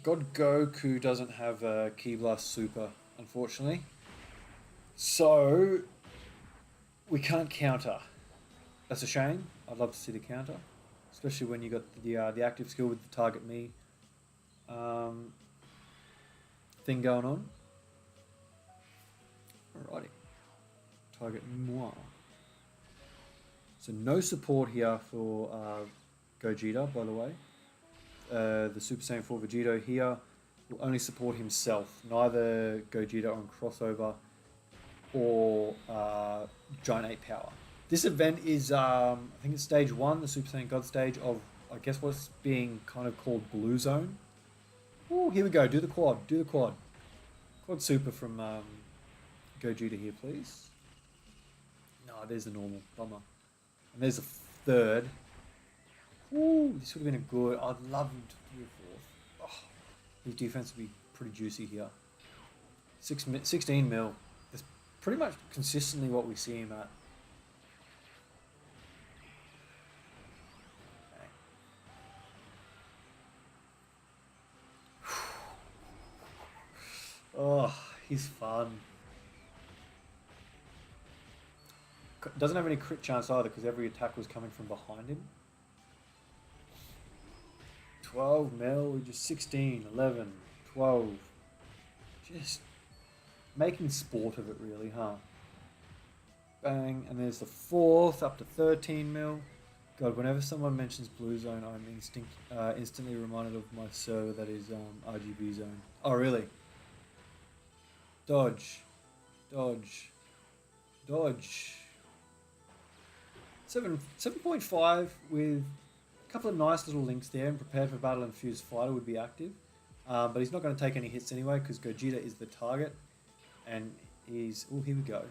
God Goku doesn't have a Ki Blast Super, unfortunately. So, we can't counter. That's a shame. I'd love to see the counter. Especially when you got the active skill with the target me thing going on. Alrighty. Target moi. So no support here for Gogeta, by the way. The Super Saiyan 4 Vegito here will only support himself. Neither Gogeta on crossover or Giant Ape power. This event is, I think it's stage 1, the Super Saiyan God stage of, I guess what's being kind of called Blue Zone. Oh, here we go. Do the quad. Do the quad. Quad Super from Gogeta here, please. No, there's the normal. Bummer. And there's the third. Ooh, this would have been a good... I'd love him to do a 4th. Oh, his defense would be pretty juicy here. 16 mil. That's pretty much consistently what we see him at. Oh, he's fun. Doesn't have any crit chance either because every attack was coming from behind him. 12 mil, just 16, 11, 12. Just making sport of it, really, huh? Bang, and there's the fourth, up to 13 mil. God, whenever someone mentions Blue Zone, I'm instantly reminded of my server that is RGB Zone. Oh, really? Dodge. Dodge. Dodge. 7.5 with a couple of nice little links there, and prepared for battle and fused fighter would be active. But he's not going to take any hits anyway because Gogeta is the target. And he's... Oh, here we go.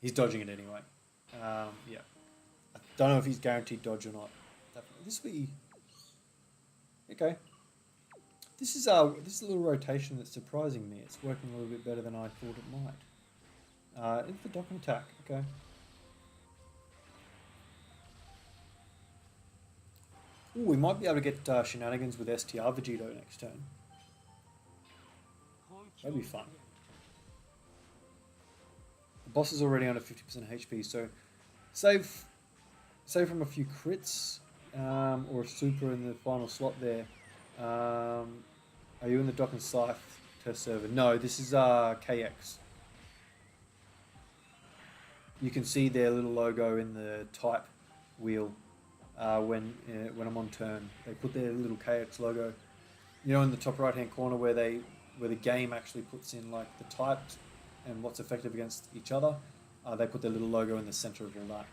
He's dodging it anyway. Yeah. I don't know if he's guaranteed dodge or not. This will be... Okay. This is a little rotation that's surprising me. It's working a little bit better than I thought it might. Into the Dokkan attack. Okay. Ooh, we might be able to get shenanigans with STR Vegito next turn. That'd be fun. The boss is already under 50% HP, so save from a few crits or a super in the final slot there. Are you in the Dokkan Scythe test server? No, this is KX. You can see their little logo in the type wheel when I'm on turn. They put their little KX logo, you know, in the top right hand corner where the game actually puts in like the types and what's effective against each other. They put their little logo in the center of all that.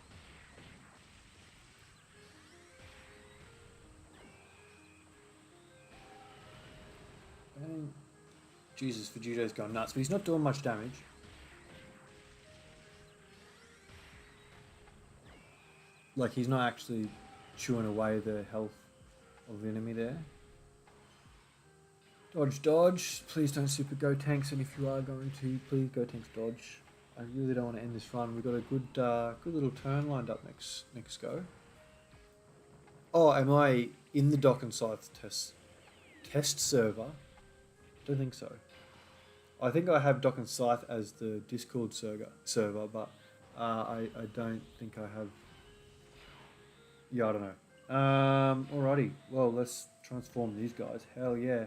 And Jesus, Vegito's gone nuts, but he's not doing much damage. Like, he's not actually chewing away the health of the enemy there. Dodge, dodge. Please don't super go tanks, and if you are going to, please go tanks dodge. I really don't want to end this run. We've got a good little turn lined up next go. Oh, am I in the Dokkan Scythe test server? Don't think so. I think I have Dokkan Scythe as the Discord server, but I don't think I have. Yeah, I don't know. Alrighty. Well, let's transform these guys. Hell yeah.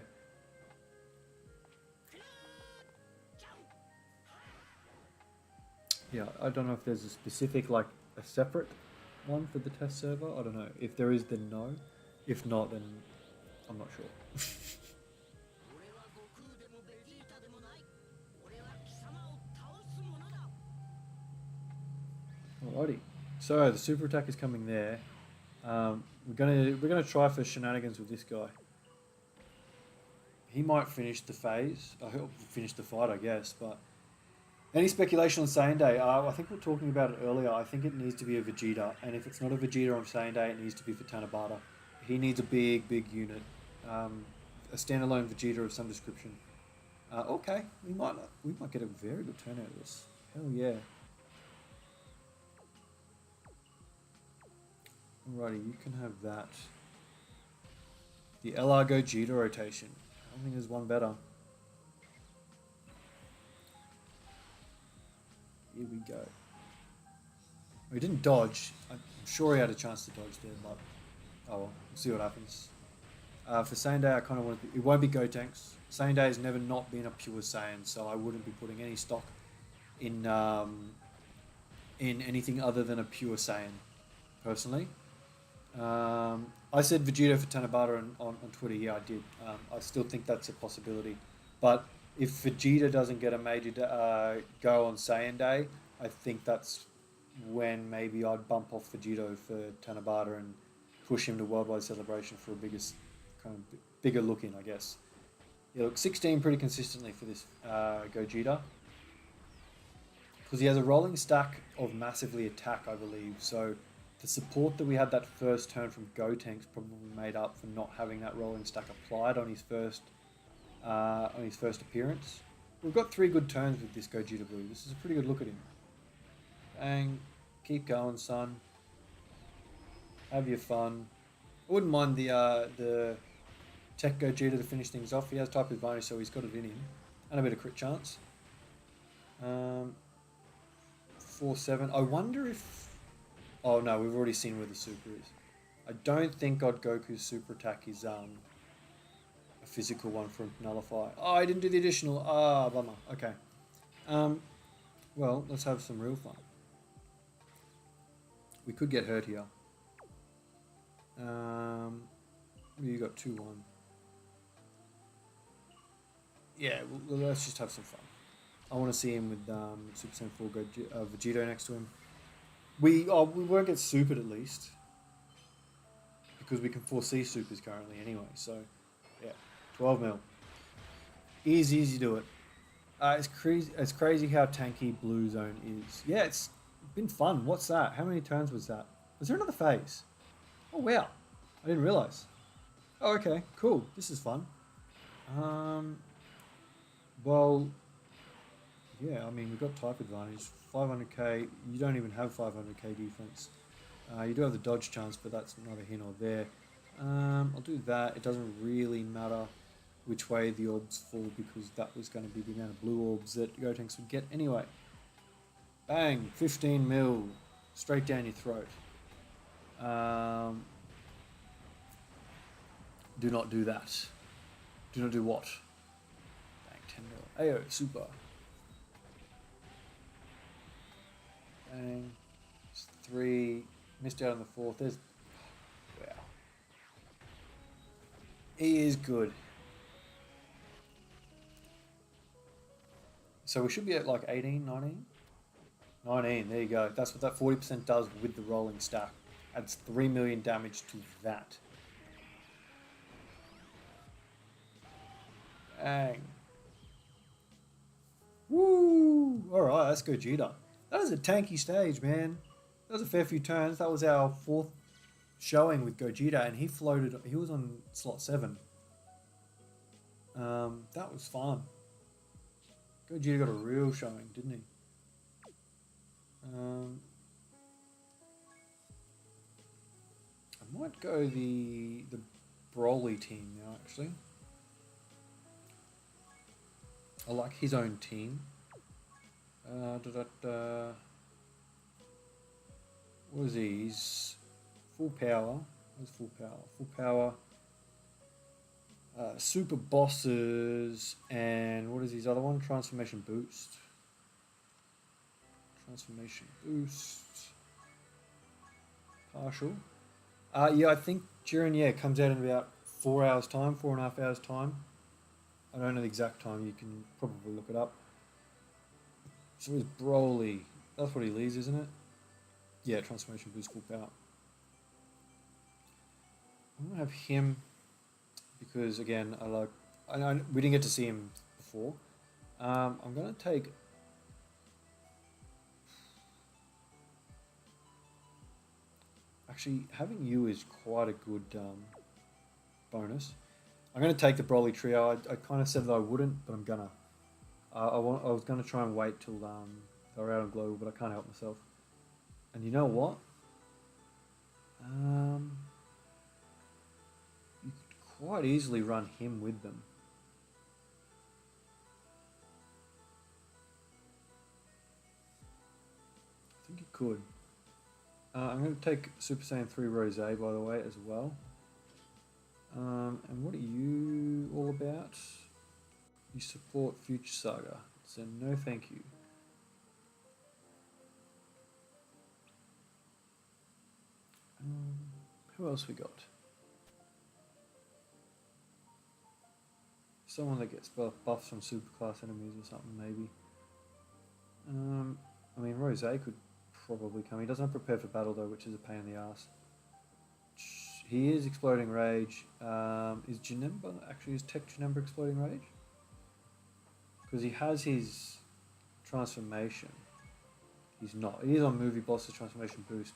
Yeah, I don't know if there's a specific, like, a separate one for the test server. I don't know. If there is, then no. If not, then I'm not sure. Alrighty. So the super attack is coming there. We're gonna try for shenanigans with this guy. He might finish the phase. I hope finish the fight, I guess. But any speculation on Saiyan Day? I think we were talking about it earlier. I think it needs to be a Vegeta, and if it's not a Vegeta on Saiyan Day, it needs to be for Tanabata. He needs a big unit, a standalone Vegeta of some description. Okay, we might get a very good turn out of this. Hell yeah. Alrighty, you can have that. The LR Gogeta rotation. I don't think there's one better. Here we go. We didn't dodge. I'm sure he had a chance to dodge there, but oh well, we'll see what happens. For Saiyan Day, I kind of want to. It won't be Gotenks. Saiyan Day has never not been a pure Saiyan, so I wouldn't be putting any stock in anything other than a pure Saiyan, personally. I said Vegeta for Tanabata on Twitter. Yeah, I did. I still think that's a possibility. But if Vegeta doesn't get a major go on Saiyan Day, I think that's when maybe I'd bump off Vegito for Tanabata and push him to Worldwide Celebration for a bigger look in, I guess. Yeah, look, 16 pretty consistently for this Gogeta. Because he has a rolling stack of massively attack, I believe. So the support that we had that first turn from Gotenks probably made up for not having that rolling stack applied on his first appearance. We've got 3 good turns with this Gogeta Blue. This is a pretty good look at him. Bang. Keep going, son. Have your fun. I wouldn't mind the Tech Gogeta to finish things off. He has type advantage, so he's got it in him. And a bit of crit chance. 4-7. I wonder if... Oh no, we've already seen where the super is. I don't think God Goku's super attack is a physical one from Nullify. Oh, I didn't do the additional. Ah, bummer. Okay. Well, let's have some real fun. We could get hurt here. You got 2-1. Yeah, well, let's just have some fun. I want to see him with Super Saiyan 4 Vegito next to him. We won't get supered at least, because we can foresee supers currently anyway. So, yeah, 12 mil. Easy to do it. It's crazy. It's crazy how tanky Blue Zone is. Yeah, it's been fun. What's that? How many turns was that? Was there another phase? Oh wow, I didn't realize. Oh okay, cool. This is fun. Well, yeah. I mean, we've got type advantage. 500k. You don't even have 500k defense. You do have the dodge chance, but that's neither here nor there. I'll do that. It doesn't really matter which way the orbs fall, because that was going to be the amount of blue orbs that Gotenks would get anyway. Bang! 15 mil straight down your throat. Do not do that. Do not do what? Bang, 10 mil. Ayo, super. Bang. It's 3. Missed out on the 4th. There's... Wow. He is good. So we should be at like 18, 19? 19, there you go. That's what that 40% does with the rolling stack. Adds 3 million damage to that. Bang. Woo! Alright, let's go Gogeta. That was a tanky stage, man. That was a fair few turns. That was our 4th showing with Gogeta, and he floated. He was on slot 7. That was fun. Gogeta got a real showing, didn't he? I might go the Broly team now, actually. I like his own team. What is he? He's full power. What's full power? Full power. Super bosses, and what is his other one? Transformation boost. Transformation boost. Partial. Yeah, I think Jiren, it comes out in about 4 hours time, 4.5 hours time. I don't know the exact time, you can probably look it up. So is Broly. That's what he leaves, isn't it? Yeah, transformation boost full power. I'm gonna have him because again, we didn't get to see him before. I'm gonna take. Actually, having you is quite a good bonus. I'm going to take the Broly trio. I kind of said that I wouldn't, but I'm gonna. I was going to try and wait till they're out on global, but I can't help myself. And you know what? You could quite easily run him with them. I think you could. I'm going to take Super Saiyan 3 Rose, by the way, as well. And what are you all about? You support Future Saga, so no thank you. Who else we got? Someone that gets buffs from superclass enemies or something, maybe. I mean, Rose could probably come. He doesn't have Prepare for Battle, though, which is a pain in the ass. He is Exploding Rage. Is Janemba actually, is Tech Janemba Exploding Rage? Because he has his transformation. He's not. He is on Movie Boss's transformation boost.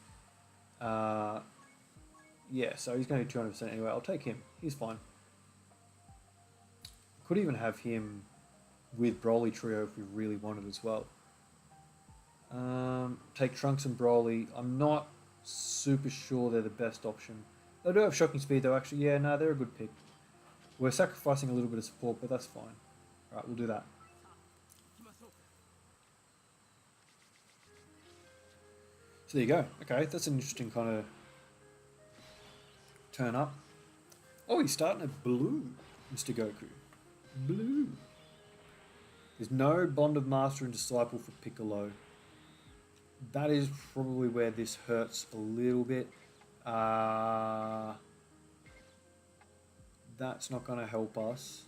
Yeah, so he's going to be 200% anyway. I'll take him. He's fine. Could even have him with Broly trio if we really wanted as well. Take Trunks and Broly. I'm not super sure they're the best option. They do have Shocking Speed though, actually. Yeah, no, they're a good pick. We're sacrificing a little bit of support, but that's fine. Alright, we'll do that. So there you go. Okay, that's an interesting kind of turn up. Oh, he's starting at blue, Mr. Goku. Blue. There's no bond of master and disciple for Piccolo. That is probably where this hurts a little bit. That's not going to help us.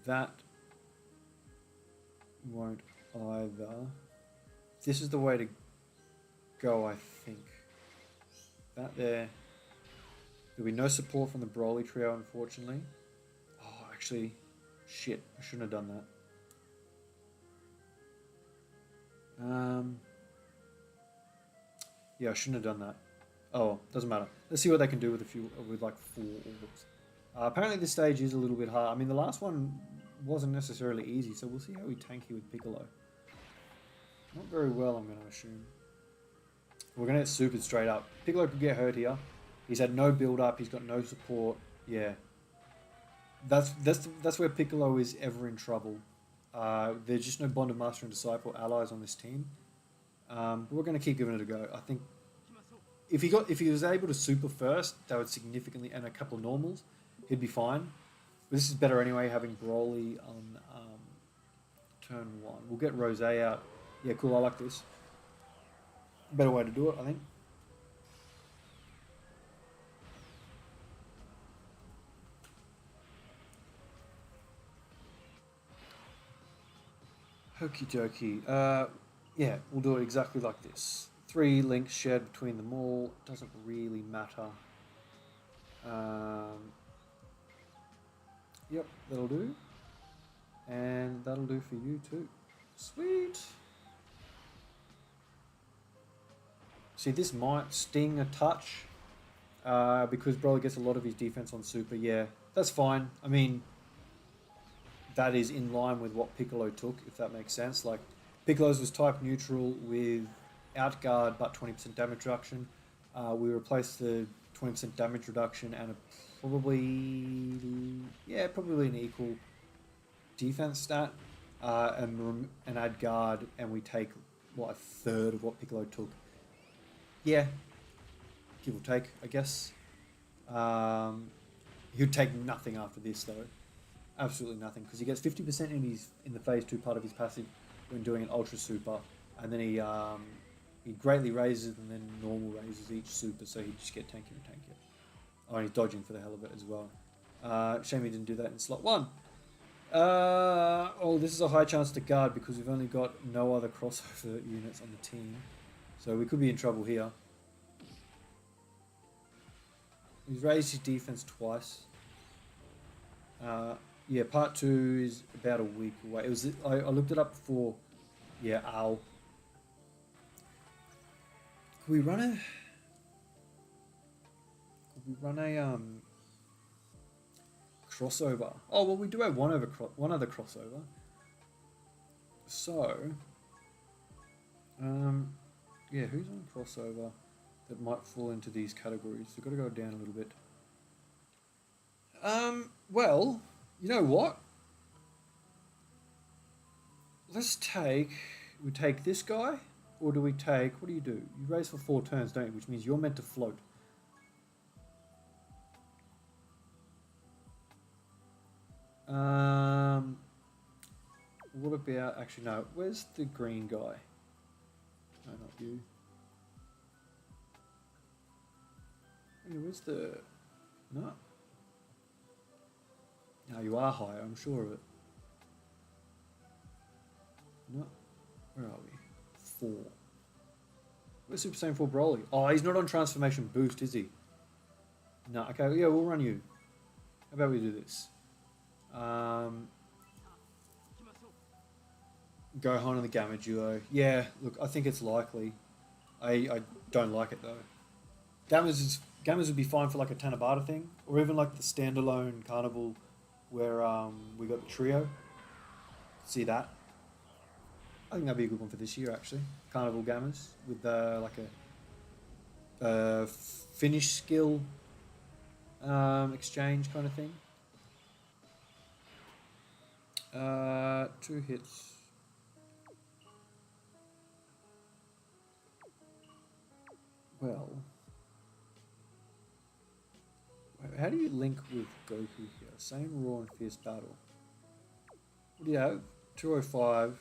That won't either. This is the way to go, I think. That there. There'll be no support from the Broly trio, unfortunately. Oh, actually, shit. I shouldn't have done that. Yeah, I shouldn't have done that. Oh, doesn't matter. Let's see what they can do with like 4 orbs. Apparently this stage is a little bit hard. I mean, the last one wasn't necessarily easy, so we'll see how we tank here with Piccolo. Not very well, I'm going to assume. We're going to get supered straight up. Piccolo could get hurt here. He's had no build-up. He's got no support. Yeah. That's where Piccolo is ever in trouble. There's just no bond of master and disciple allies on this team. But we're going to keep giving it a go. I think if he was able to super first, that would significantly, and a couple of normals, he'd be fine. But this is better anyway, having Broly on turn 1. We'll get Rose out. Yeah, cool. I like this. Better way to do it, I think. Okie dokie. Yeah, we'll do it exactly like this. 3 links shared between them all. Doesn't really matter. Yep, that'll do. And that'll do for you too. Sweet. See, this might sting a touch. Because Broly gets a lot of his defense on super. Yeah, that's fine. I mean, that is in line with what Piccolo took, if that makes sense. Like, Piccolo's was type neutral with outguard but 20% damage reduction. We replaced the 20% damage reduction and probably an equal defense stat, and add guard, and we take what, a third of what Piccolo took. Yeah, give or take, I guess. He'd take nothing after this though. Absolutely nothing, because he gets 50% in the phase 2 part of his passive when doing an ultra super, and then he greatly raises and then normal raises each super, so he'd just get tankier and tankier. Oh, and he's dodging for the hell of it as well. Shame he didn't do that in slot 1. Oh, this is a high chance to guard because we've only got no other crossover units on the team, so we could be in trouble here. He's raised his defense twice. Yeah, part 2 is about a week away. It was I looked it up before. Yeah, ow. Could we run a crossover? Oh well, we do have one other crossover. So, yeah, who's on crossover that might fall into these categories? We've got to go down a little bit. Well, you know what? We take this guy, or do we take, what do? You raise for 4 turns, don't you? Which means you're meant to float. What about, actually no, where's the green guy? No, not you. Hey, where's the, no. No, you are high, I'm sure of it. No, where are we? 4. Where's Super Saiyan 4 Broly? Oh, he's not on transformation boost, is he? No, okay, yeah, we'll run you. How about we do this? Gohan and the Gamma Duo. Yeah, look, I think it's likely. I don't like it though. Gammas would be fine for like a Tanabata thing, or even like the standalone Carnival where we got the trio. See that? I think that'd be a good one for this year actually. Carnival Gammas with like a finish skill exchange kind of thing. 2 hits. Well, how do you link with Goku here? Same raw and fierce battle. Yeah, 205,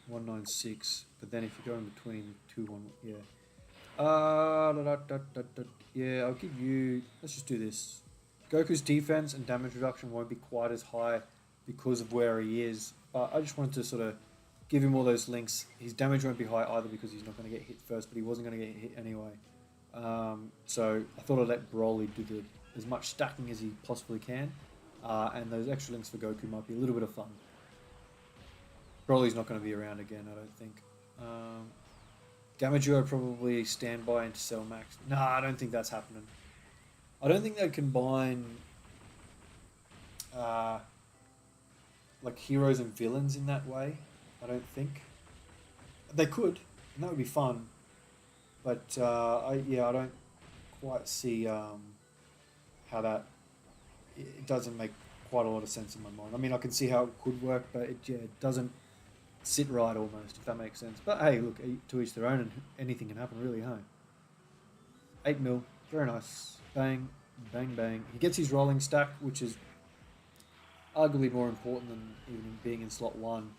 196. But then if you go in between 2, 1, yeah. Yeah, I'll give you. Let's just do this. Goku's defense and damage reduction won't be quite as high because of where he is. But I just wanted to sort of give him all those links. His damage won't be high either because he's not going to get hit first, but he wasn't going to get hit anyway. So I thought I'd let Broly do as much stacking as he possibly can. And those extra links for Goku might be a little bit of fun. Broly's not going to be around again, I don't think. Gamajuo probably standby into Cell Max. Nah, I don't think that's happening. I don't think they'd combine like heroes and villains in that way. I don't think. They could, and that would be fun. But I don't quite see how that... It doesn't make quite a lot of sense in my mind. I mean, I can see how it could work, but it doesn't sit right almost, if that makes sense. But hey, look, to each their own, and anything can happen, really, huh? 8 mil, very nice. Bang, bang, bang. He gets his rolling stack, which is arguably more important than even being in slot 1.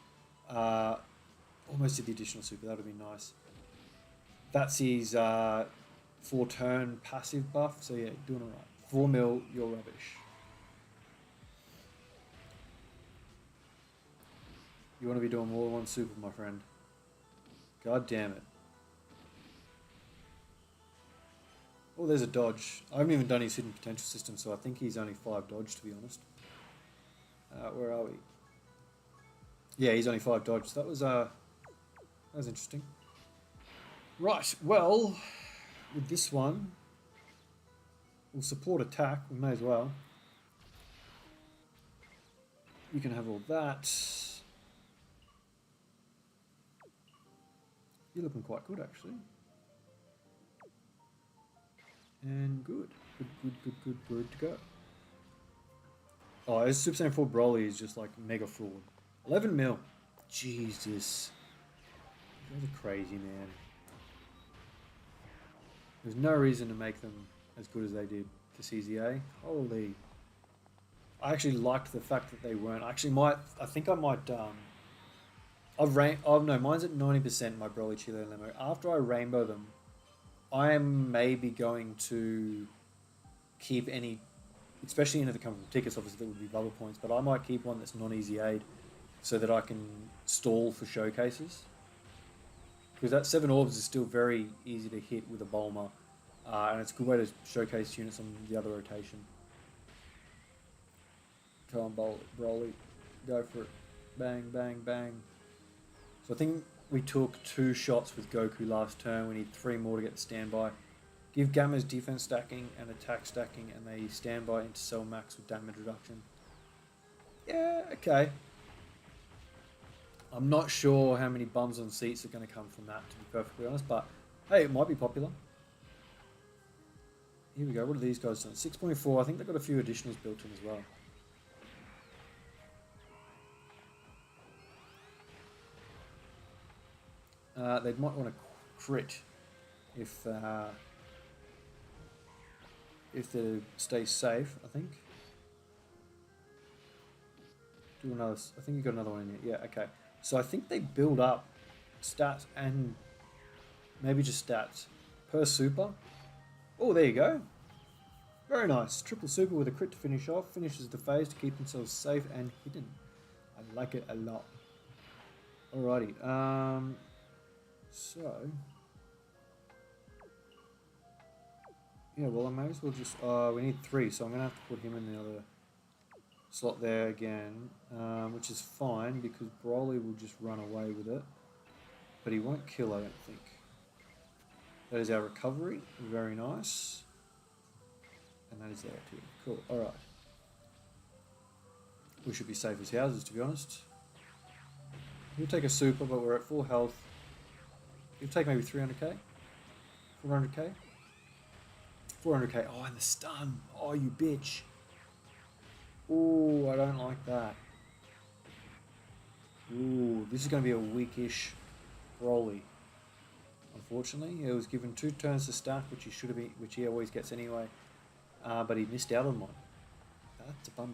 Almost did the additional super, that would be nice. That's his 4-turn passive buff, so yeah, doing alright. 4 mil, you're rubbish. You want to be doing more than one super, my friend. God damn it. Oh, there's a dodge. I haven't even done his hidden potential system, so I think he's only 5 dodge, to be honest. Where are we? Yeah, he's only 5 dodge. That was interesting. Right, well, with this one, we'll support attack. We may as well. You can have all that. You're looking quite good, actually. And good. Good to go. Oh, this Super Saiyan 4 Broly is just like mega fraud. 11 mil. Jesus. You guys are crazy, man. There's no reason to make them as good as they did to CZA. Holy. I actually liked the fact that they weren't. I think I might, mine's at 90%, my Broly, Chile, and Lemo. After I rainbow them, I am maybe going to keep any, especially if they come from tickets, obviously that would be bubble points, but I might keep one that's non-easy aid so that I can stall for showcases. Because that 7 orbs is still very easy to hit with a Bulma, and it's a good way to showcase units on the other rotation. Come on, Broly, go for it. Bang, bang, bang. So I think we took 2 shots with Goku last turn. We need 3 more to get the standby. Give Gamma's defense stacking and attack stacking, and they standby into Cell Max with damage reduction. Yeah, okay. I'm not sure how many bums on seats are going to come from that, to be perfectly honest, but hey, it might be popular. Here we go. What are these guys doing? 6.4. I think they've got a few additionals built in as well. They might want to crit if they stay safe, I think. Do another. I think you got another one in here. Yeah, okay. So I think they build up stats and maybe just stats per super. Oh, there you go. Very nice. Triple super with a crit to finish off. Finishes the phase to keep themselves safe and hidden. I like it a lot. Alrighty. So, yeah, well, I may as well just, we need 3, so I'm going to have to put him in the other slot there again, which is fine, because Broly will just run away with it, but he won't kill, I don't think. That is our recovery, very nice, and that is there too, cool, alright. We should be safe as houses, to be honest. We'll take a super, but we're at full health. You'll take maybe 300k? 400k? 400k. Oh, and the stun. Oh, you bitch. Ooh, I don't like that. Ooh, this is going to be a weakish Broly. Unfortunately, he was given 2 turns to stack, which he should have been, which he always gets anyway. But he missed out on one. That's a bummer.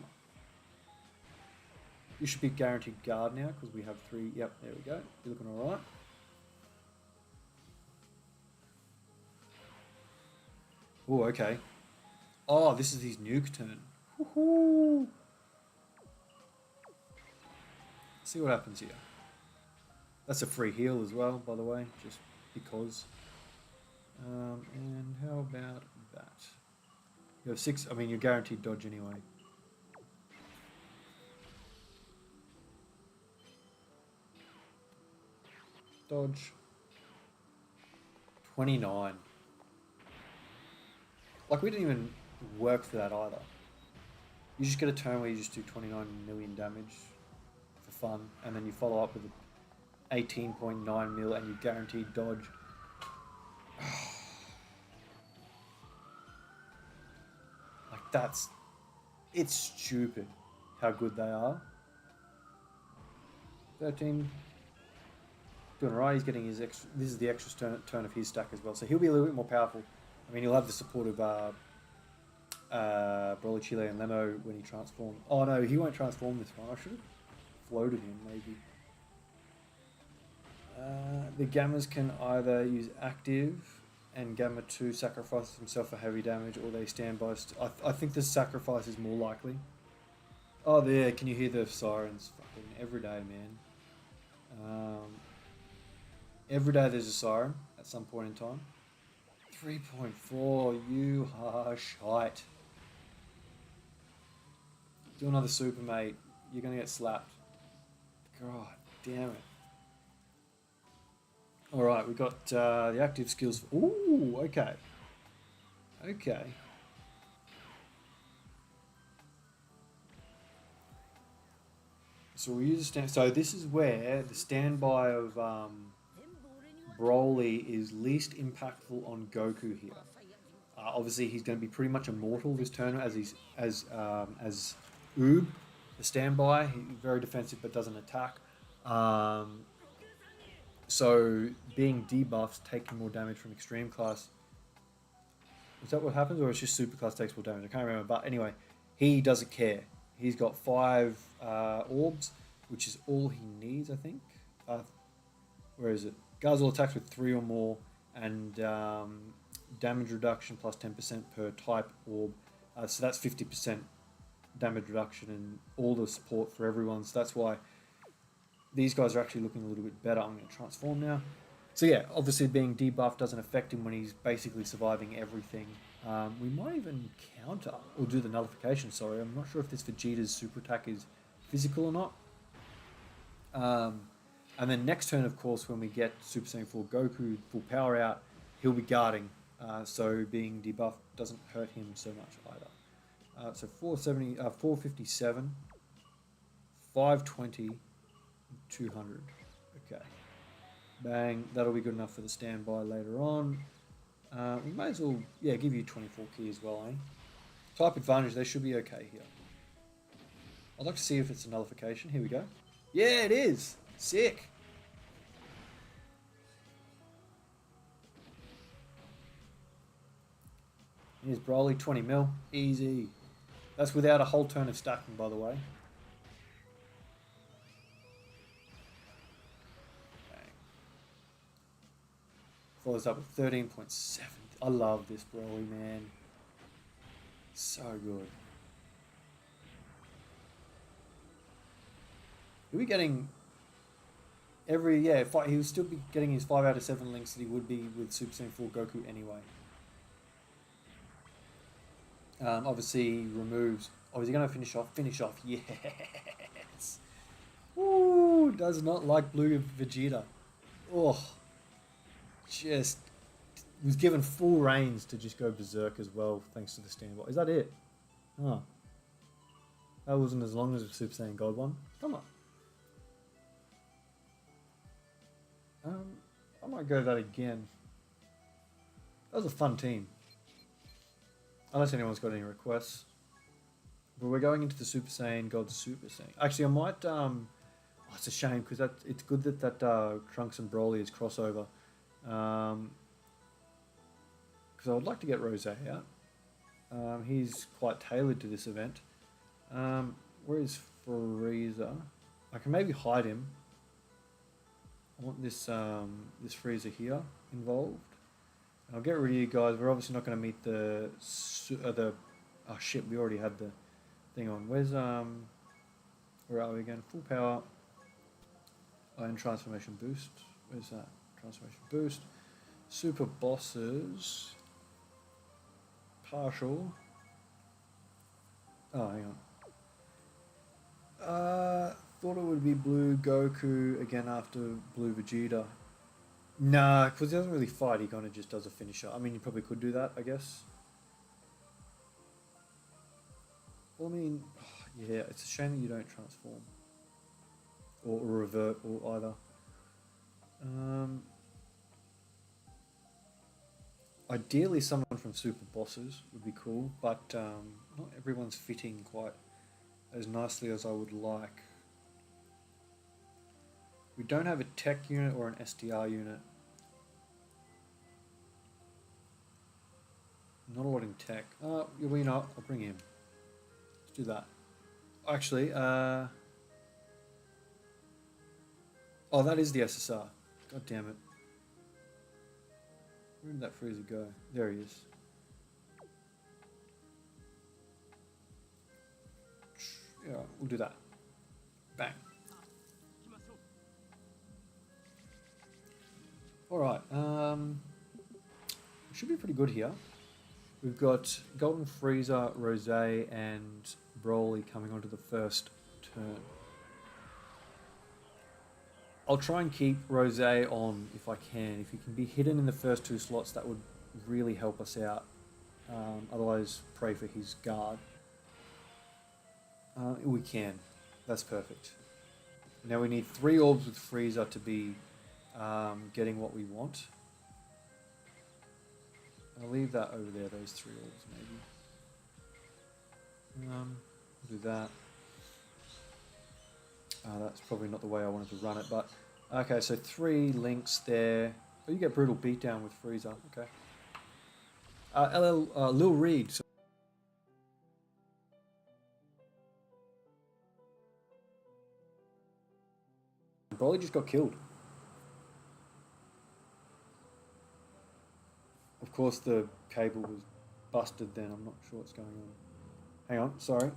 You should be guaranteed guard now because we have 3. Yep, there we go. You're looking all right. Oh, okay. Oh, this is his nuke turn. Woohoo! See what happens here. That's a free heal as well, by the way, just because. And how about that? You have 6. I mean, you're guaranteed dodge anyway. Dodge. 29. Like, we didn't even work for that either. You just get a turn where you just do 29 million damage for fun, and then you follow up with 18.9 mil and you guaranteed dodge. Like, it's stupid how good they are. 13. Doing right, he's getting his extra. This is the extra turn of his stack as well, so he'll be a little bit more powerful. I mean, he'll have the support of Broly, Chile, and Lemo when he transforms. Oh no, he won't transform this one. I should have floated him maybe. The Gammas can either use active and Gamma 2 sacrifices himself for heavy damage, or they stand by. I think the sacrifice is more likely. Oh, there! Can you hear the sirens? Fucking every day, man. Every day there's a siren at some point in time. 3.4, you are shite. Do another super, mate. You're gonna get slapped. God damn it. Alright, we got the active skills. Ooh, okay. Okay. So we use a stand. So this is where the standby of Broly is least impactful on Goku here. Obviously, he's going to be pretty much immortal this turn as Oob, the standby. He's very defensive but doesn't attack. So being debuffs, taking more damage from extreme class. Is that what happens, or it's just super class takes more damage? I can't remember. But anyway, he doesn't care. He's got 5 orbs, which is all he needs, I think. Where is it? Guards all attacks with 3 or more, and damage reduction plus 10% per type orb. So that's 50% damage reduction and all the support for everyone. So that's why these guys are actually looking a little bit better. I'm going to transform now. So yeah, obviously being debuffed doesn't affect him when he's basically surviving everything. We might even counter, or do the nullification, sorry. I'm not sure if this Vegeta's super attack is physical or not. And then next turn, of course, when we get Super Saiyan 4 Goku full power out, he'll be guarding. So being debuffed doesn't hurt him so much either. So 457, 520, 200. Okay. Bang. That'll be good enough for the standby later on. We may as well, yeah, give you 24 key as well, eh? Type advantage, they should be okay here. I'd like to see if it's a nullification. Here we go. Yeah, it is. Sick. Here's Broly, 20 mil. Easy. That's without a whole turn of stacking, by the way. Bang. Follows up with 13.7. I love this Broly, man. So good. He'll be getting every, yeah, he'll still be getting his 5 out of 7 links that he would be with Super Saiyan 4 Goku anyway. Obviously removes, oh, is he going to finish off? Finish off, yes. Ooh, does not like blue Vegeta. Oh, just was given full reins to just go berserk as well, thanks to the standby. Is that it? Oh. That wasn't as long as the Super Saiyan God one. Come on. I might go that again. That was a fun team. Unless anyone's got any requests. But we're going into the Super Saiyan God Super Saiyan. Actually, I might... oh, it's a shame, because it's good that Trunks and Broly is crossover. Because I would like to get Rose out. He's quite tailored to this event. Where is Freezer. I can maybe hide him. I want this this Freezer here involved. And I'll get rid of you guys. We're obviously not going to meet the oh shit, we already had the thing on. Where's where are we again? Full power. Oh, and transformation boost. Where's that? Transformation boost. Super bosses. Partial. Oh, hang on. Thought it would be blue Goku again after blue Vegeta. Nah, because he doesn't really fight, he kind of just does a finisher. I mean, you probably could do that, I guess. Well, I mean, yeah, it's a shame that you don't transform. Or revert, or either. Ideally, someone from Super Bosses would be cool, but not everyone's fitting quite as nicely as I would like. We don't have a tech unit or an SDR unit. Not a lot in tech. Well, you know, I'll bring him. Let's do that. Actually, oh, that is the SSR. God damn it. Where did that Freezer go? There he is. Yeah, we'll do that. Bang. Alright, should be pretty good here. We've got Golden Freezer, Rose, and Broly coming onto the first turn. I'll try and keep Rose on if I can. If he can be hidden in the first two slots, that would really help us out. Otherwise, pray for his guard. We can. That's perfect. Now we need 3 orbs with Frieza to be getting what we want. I'll leave that over there, those 3 orbs maybe. Do that. That's probably not the way I wanted to run it, but okay, so 3 links there. Oh, you get brutal beatdown with Frieza. Okay. Lil Reed. So Broly just got killed. Of course, the cable was busted then. I'm not sure what's going on. Hang on, sorry.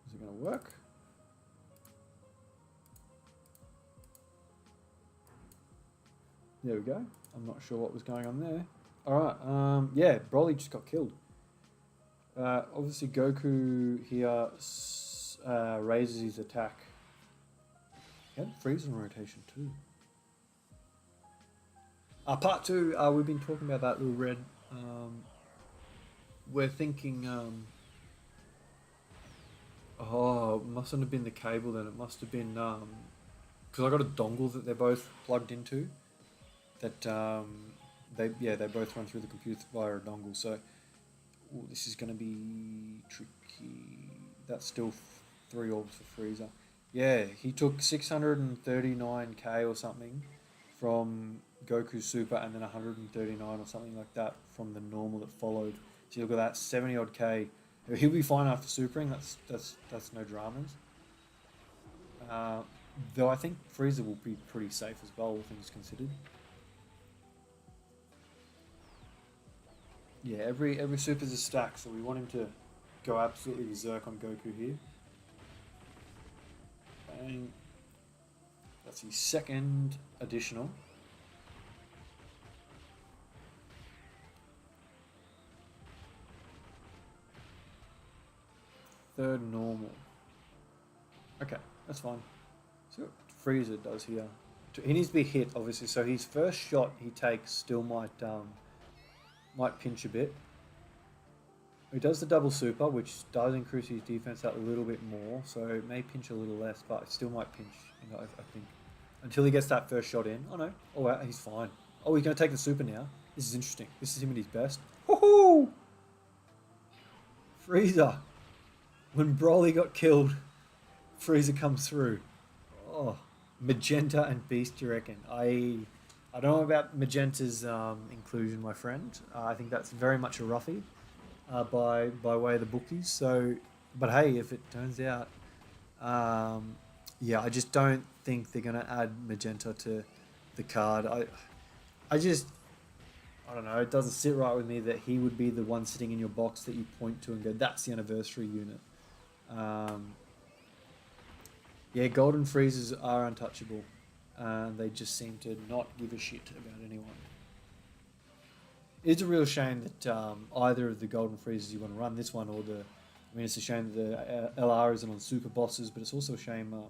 Is it going to work? There we go. I'm not sure what was going on there. Alright, yeah, Broly just got killed. Obviously, Goku here raises his attack. He had Frieza in rotation too. Part 2, we've been talking about that little red. We're thinking, oh, it mustn't have been the cable then. It must have been, because I got a dongle that they're both plugged into. That they both run through the computer via a dongle. So ooh, this is going to be tricky. That's still 3 orbs for Frieza. Yeah, he took 639k or something from Goku Super, and then 139 or something like that from the normal that followed. So you look at that, 70 odd k. He'll be fine after supering. That's no dramas. Though I think Frieza will be pretty safe as well, all things considered. Yeah, every super's a stack, so we want him to go absolutely berserk on Goku here. Bang. That's his second additional. Third normal. Okay, that's fine. See what Frieza does here. He needs to be hit, obviously, so his first shot he takes still might pinch a bit. He does the double super, which does increase his defense out a little bit more, so it may pinch a little less, but it still might pinch, you know, I think. Until he gets that first shot in. Oh no. Oh wow, he's fine. Oh, he's going to take the super now. This is interesting. This is him at his best. Woohoo! Frieza. When Broly got killed, Frieza comes through. Oh, Magenta and Beast, you reckon? I don't know about Magenta's inclusion, my friend. I think that's very much a roughie by way of the bookies. So, but hey, if it turns out, yeah, I just don't think they're gonna add Magenta to the card. I just, I don't know. It doesn't sit right with me that he would be the one sitting in your box that you point to and go, "That's the anniversary unit." Um, yeah, golden freezers are untouchable. They just seem to not give a shit about anyone. It's a real shame that either of the golden freezers you want to run, this one or the, I mean, it's a shame that the LR isn't on super bosses, but it's also a shame. What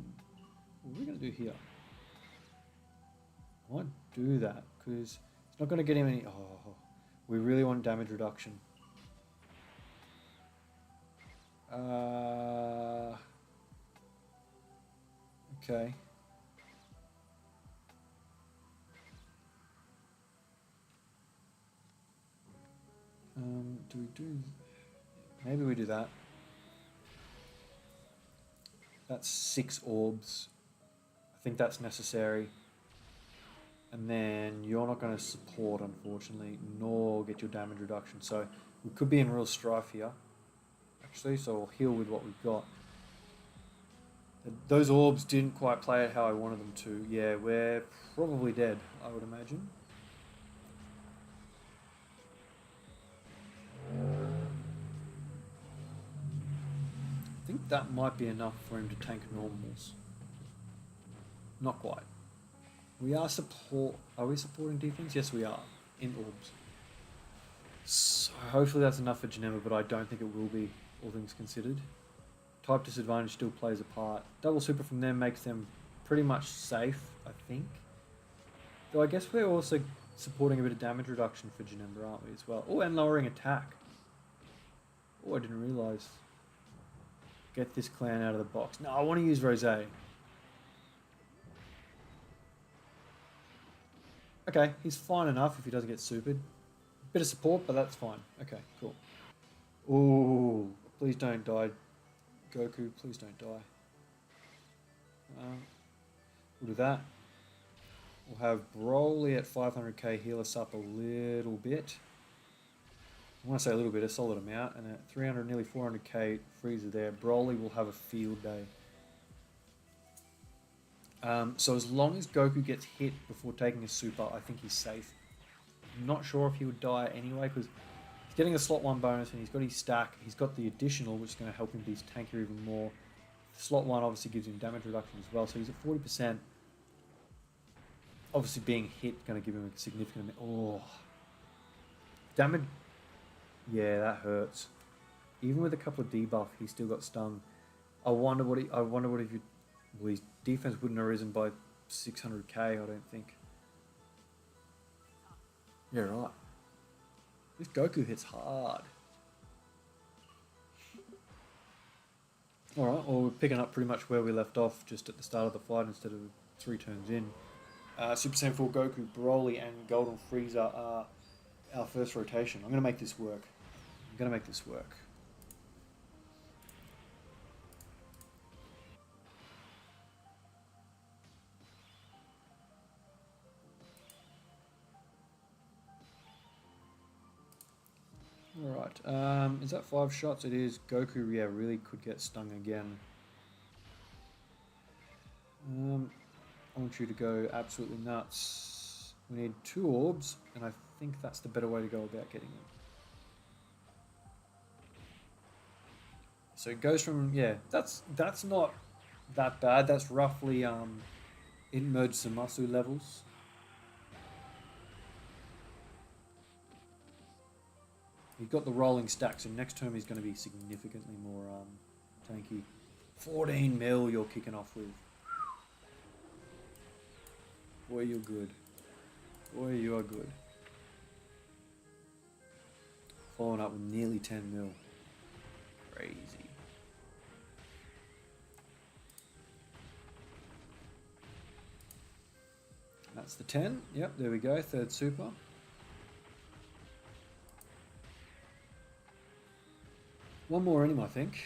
are we going to do here? I won't do that because it's not going to get him any. Oh, we really want damage reduction. Okay. Do we do? Maybe we do that. That's 6 orbs. I think that's necessary. And then you're not going to support, unfortunately, nor get your damage reduction. So we could be in real strife here, actually. So we'll heal with what we've got. Those orbs didn't quite play it how I wanted them to. Yeah, we're probably dead, I would imagine. I think that might be enough for him to tank normals. Not quite. We are Are we supporting defense? Yes, we are. In orbs. So hopefully that's enough for Geneva, but I don't think it will be, all things considered. Type disadvantage still plays a part. Double super from them makes them pretty much safe, I think. Though I guess we're also supporting a bit of damage reduction for Geneva, aren't we, as well? Oh, and lowering attack. Oh, I didn't realise. Get this clan out of the box. No, I want to use Rosé. Okay, he's fine enough if he doesn't get supered. Bit of support, but that's fine. Okay, cool. Ooh, please don't die. Goku, please don't die. We'll do that. We'll have Broly at 500k heal us up a little bit. I want to say a little bit, a solid amount. And at 300, nearly 400k freezer there, Broly will have a field day. So as long as Goku gets hit before taking a super, I think he's safe. I'm not sure if he would die anyway, because he's getting a slot 1 bonus and he's got his stack. He's got the additional, which is going to help him be tankier even more. Slot 1 obviously gives him damage reduction as well, so he's at 40%. Obviously being hit going to give him a significant amount. Oh. Damage. Yeah, that hurts. Even with a couple of debuff, he still got stung. I wonder what if you... Well, his defense wouldn't have risen by 600k, I don't think. Yeah, right. This Goku hits hard. Alright, well, we're picking up pretty much where we left off just at the start of the fight instead of 3 turns in. Super Saiyan 4 Goku, Broly, and Golden Frieza are our first rotation. I'm going to make this work. Alright, is that 5 shots? It is. Goku, yeah, really could get stung again. I want you to go absolutely nuts. We need 2 orbs, and I think that's the better way to go about getting them. So it goes from, yeah, that's not that bad. That's roughly emergency muscle levels. He's got the rolling stack, so next term he's going to be significantly more tanky. 14 mil you're kicking off with. Boy, you're good. Boy, you are good. Following up with nearly 10 mil. Crazy. That's the 10. Yep, there we go. 3rd super. One more in him, I think.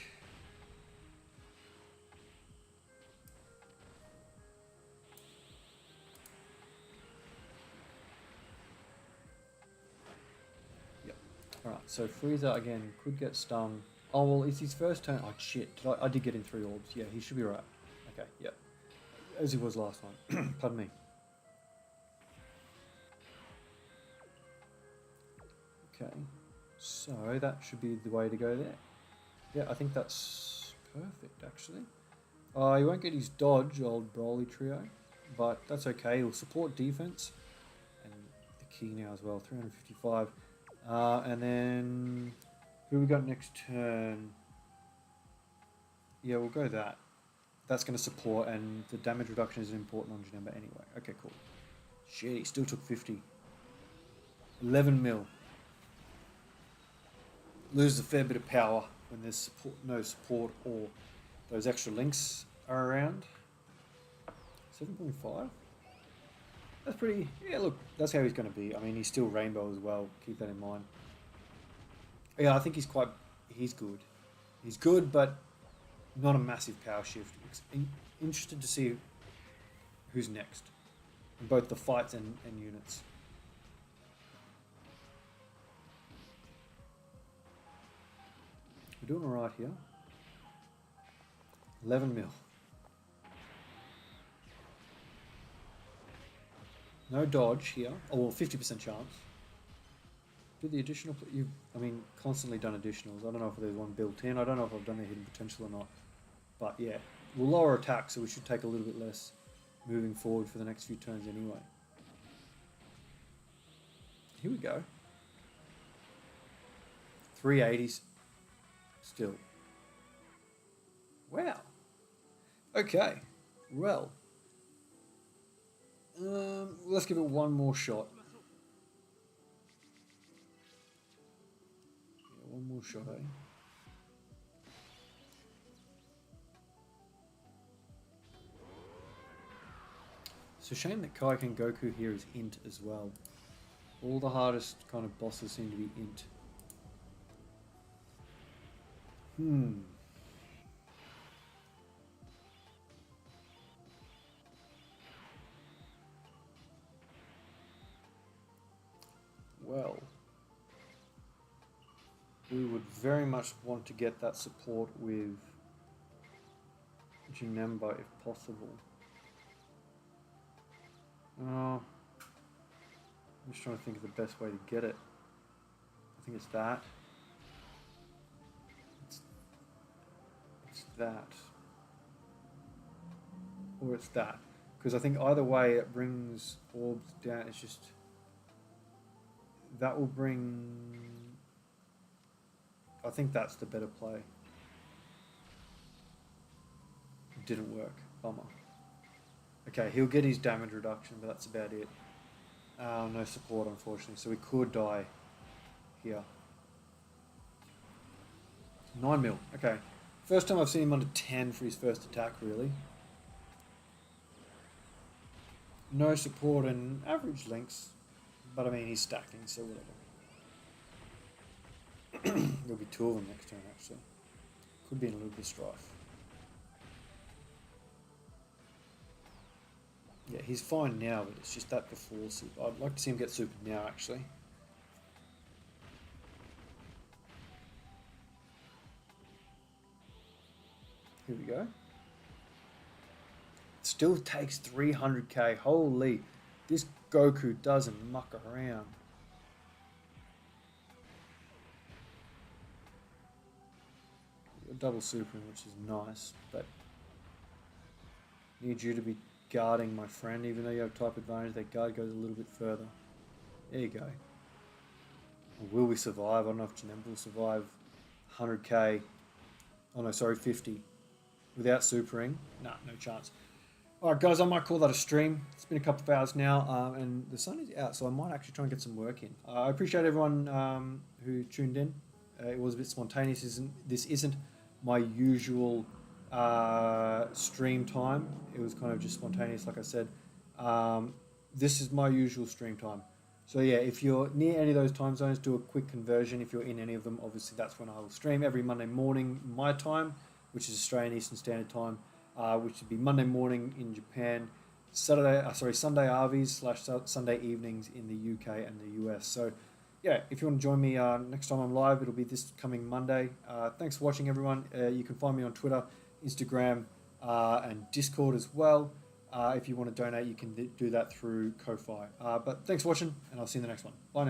Alright, so Frieza again could get stung. Oh, well, it's his first turn. Oh, shit. I did get in 3 orbs. Yeah, he should be right. Okay, yep. As he was last time. Pardon me. Okay, so that should be the way to go there. Yeah, I think that's perfect, actually. He won't get his dodge, old Broly trio, but that's okay. He'll support defense. And the key now as well, 355. And then, who we got next turn? Yeah, we'll go that. That's going to support, and the damage reduction is important on Janemba anyway. Okay, cool. Shit, he still took 50. 11 mil. Loses a fair bit of power when there's support, no support or those extra links are around. 7.5? That's pretty... Yeah, look, that's how he's going to be. I mean, he's still Rainbow as well. Keep that in mind. Yeah, I think he's quite... He's good. He's good, but not a massive power shift. Interested to see who's next in both the fights and units. We're doing alright here. 11 mil. No dodge here. Oh, well, 50% chance. Do the additional... You've, I mean, constantly done additionals. I don't know if there's one built in. I don't know if I've done a hidden potential or not. But yeah, we'll lower attack, so we should take a little bit less moving forward for the next few turns anyway. Here we go. 380s. Still. Wow. Okay. Well. Let's give it one more shot. Yeah, one more shot, eh? It's a shame that Kaioken Goku here is int as well. All the hardest kind of bosses seem to be int. Well, we would very much want to get that support with Janemba if possible. I'm just trying to think of the best way to get it. I think it's that. It's that. Or it's that. Because I think either way it brings orbs down. It's just... That will bring... I think that's the better play. It didn't work. Bummer. Okay, he'll get his damage reduction, but that's about it. No support, unfortunately, so we could die here. 9 mil, okay. First time I've seen him under 10 for his first attack, really. No support and average links, but I mean, he's stacking, so whatever. There'll be 2 of them next turn, actually. Could be in a little bit of strife. Yeah, he's fine now, but it's just that before super. I'd like to see him get super now, actually. Here we go. Still takes 300k. Holy, this Goku doesn't muck around. Double supering, which is nice, but need you to be guarding my friend, even though you have type advantage. That guard goes a little bit further. There you go. Will we survive? I don't know if Janemba will survive 100k. Oh no, sorry, 50. Without supering? Nah, no chance. Alright guys, I might call that a stream. It's been a couple of hours now, and the sun is out, so I might actually try and get some work in. I appreciate everyone who tuned in. It was a bit spontaneous. This isn't my usual stream time. It was kind of just spontaneous, like I said. This is my usual stream time. So yeah, if you're near any of those time zones, do a quick conversion. If you're in any of them, obviously that's when I will stream every Monday morning my time, which is Australian Eastern Standard Time, which would be Monday morning in Japan, Sunday Arvies / Sunday evenings in the UK and the US. So yeah, if you want to join me next time I'm live, it'll be this coming Monday. Thanks for watching, everyone. You can find me on Twitter, Instagram, and Discord as well. If you want to donate, you can do that through Ko-Fi. But thanks for watching, and I'll see you in the next one. Bye now.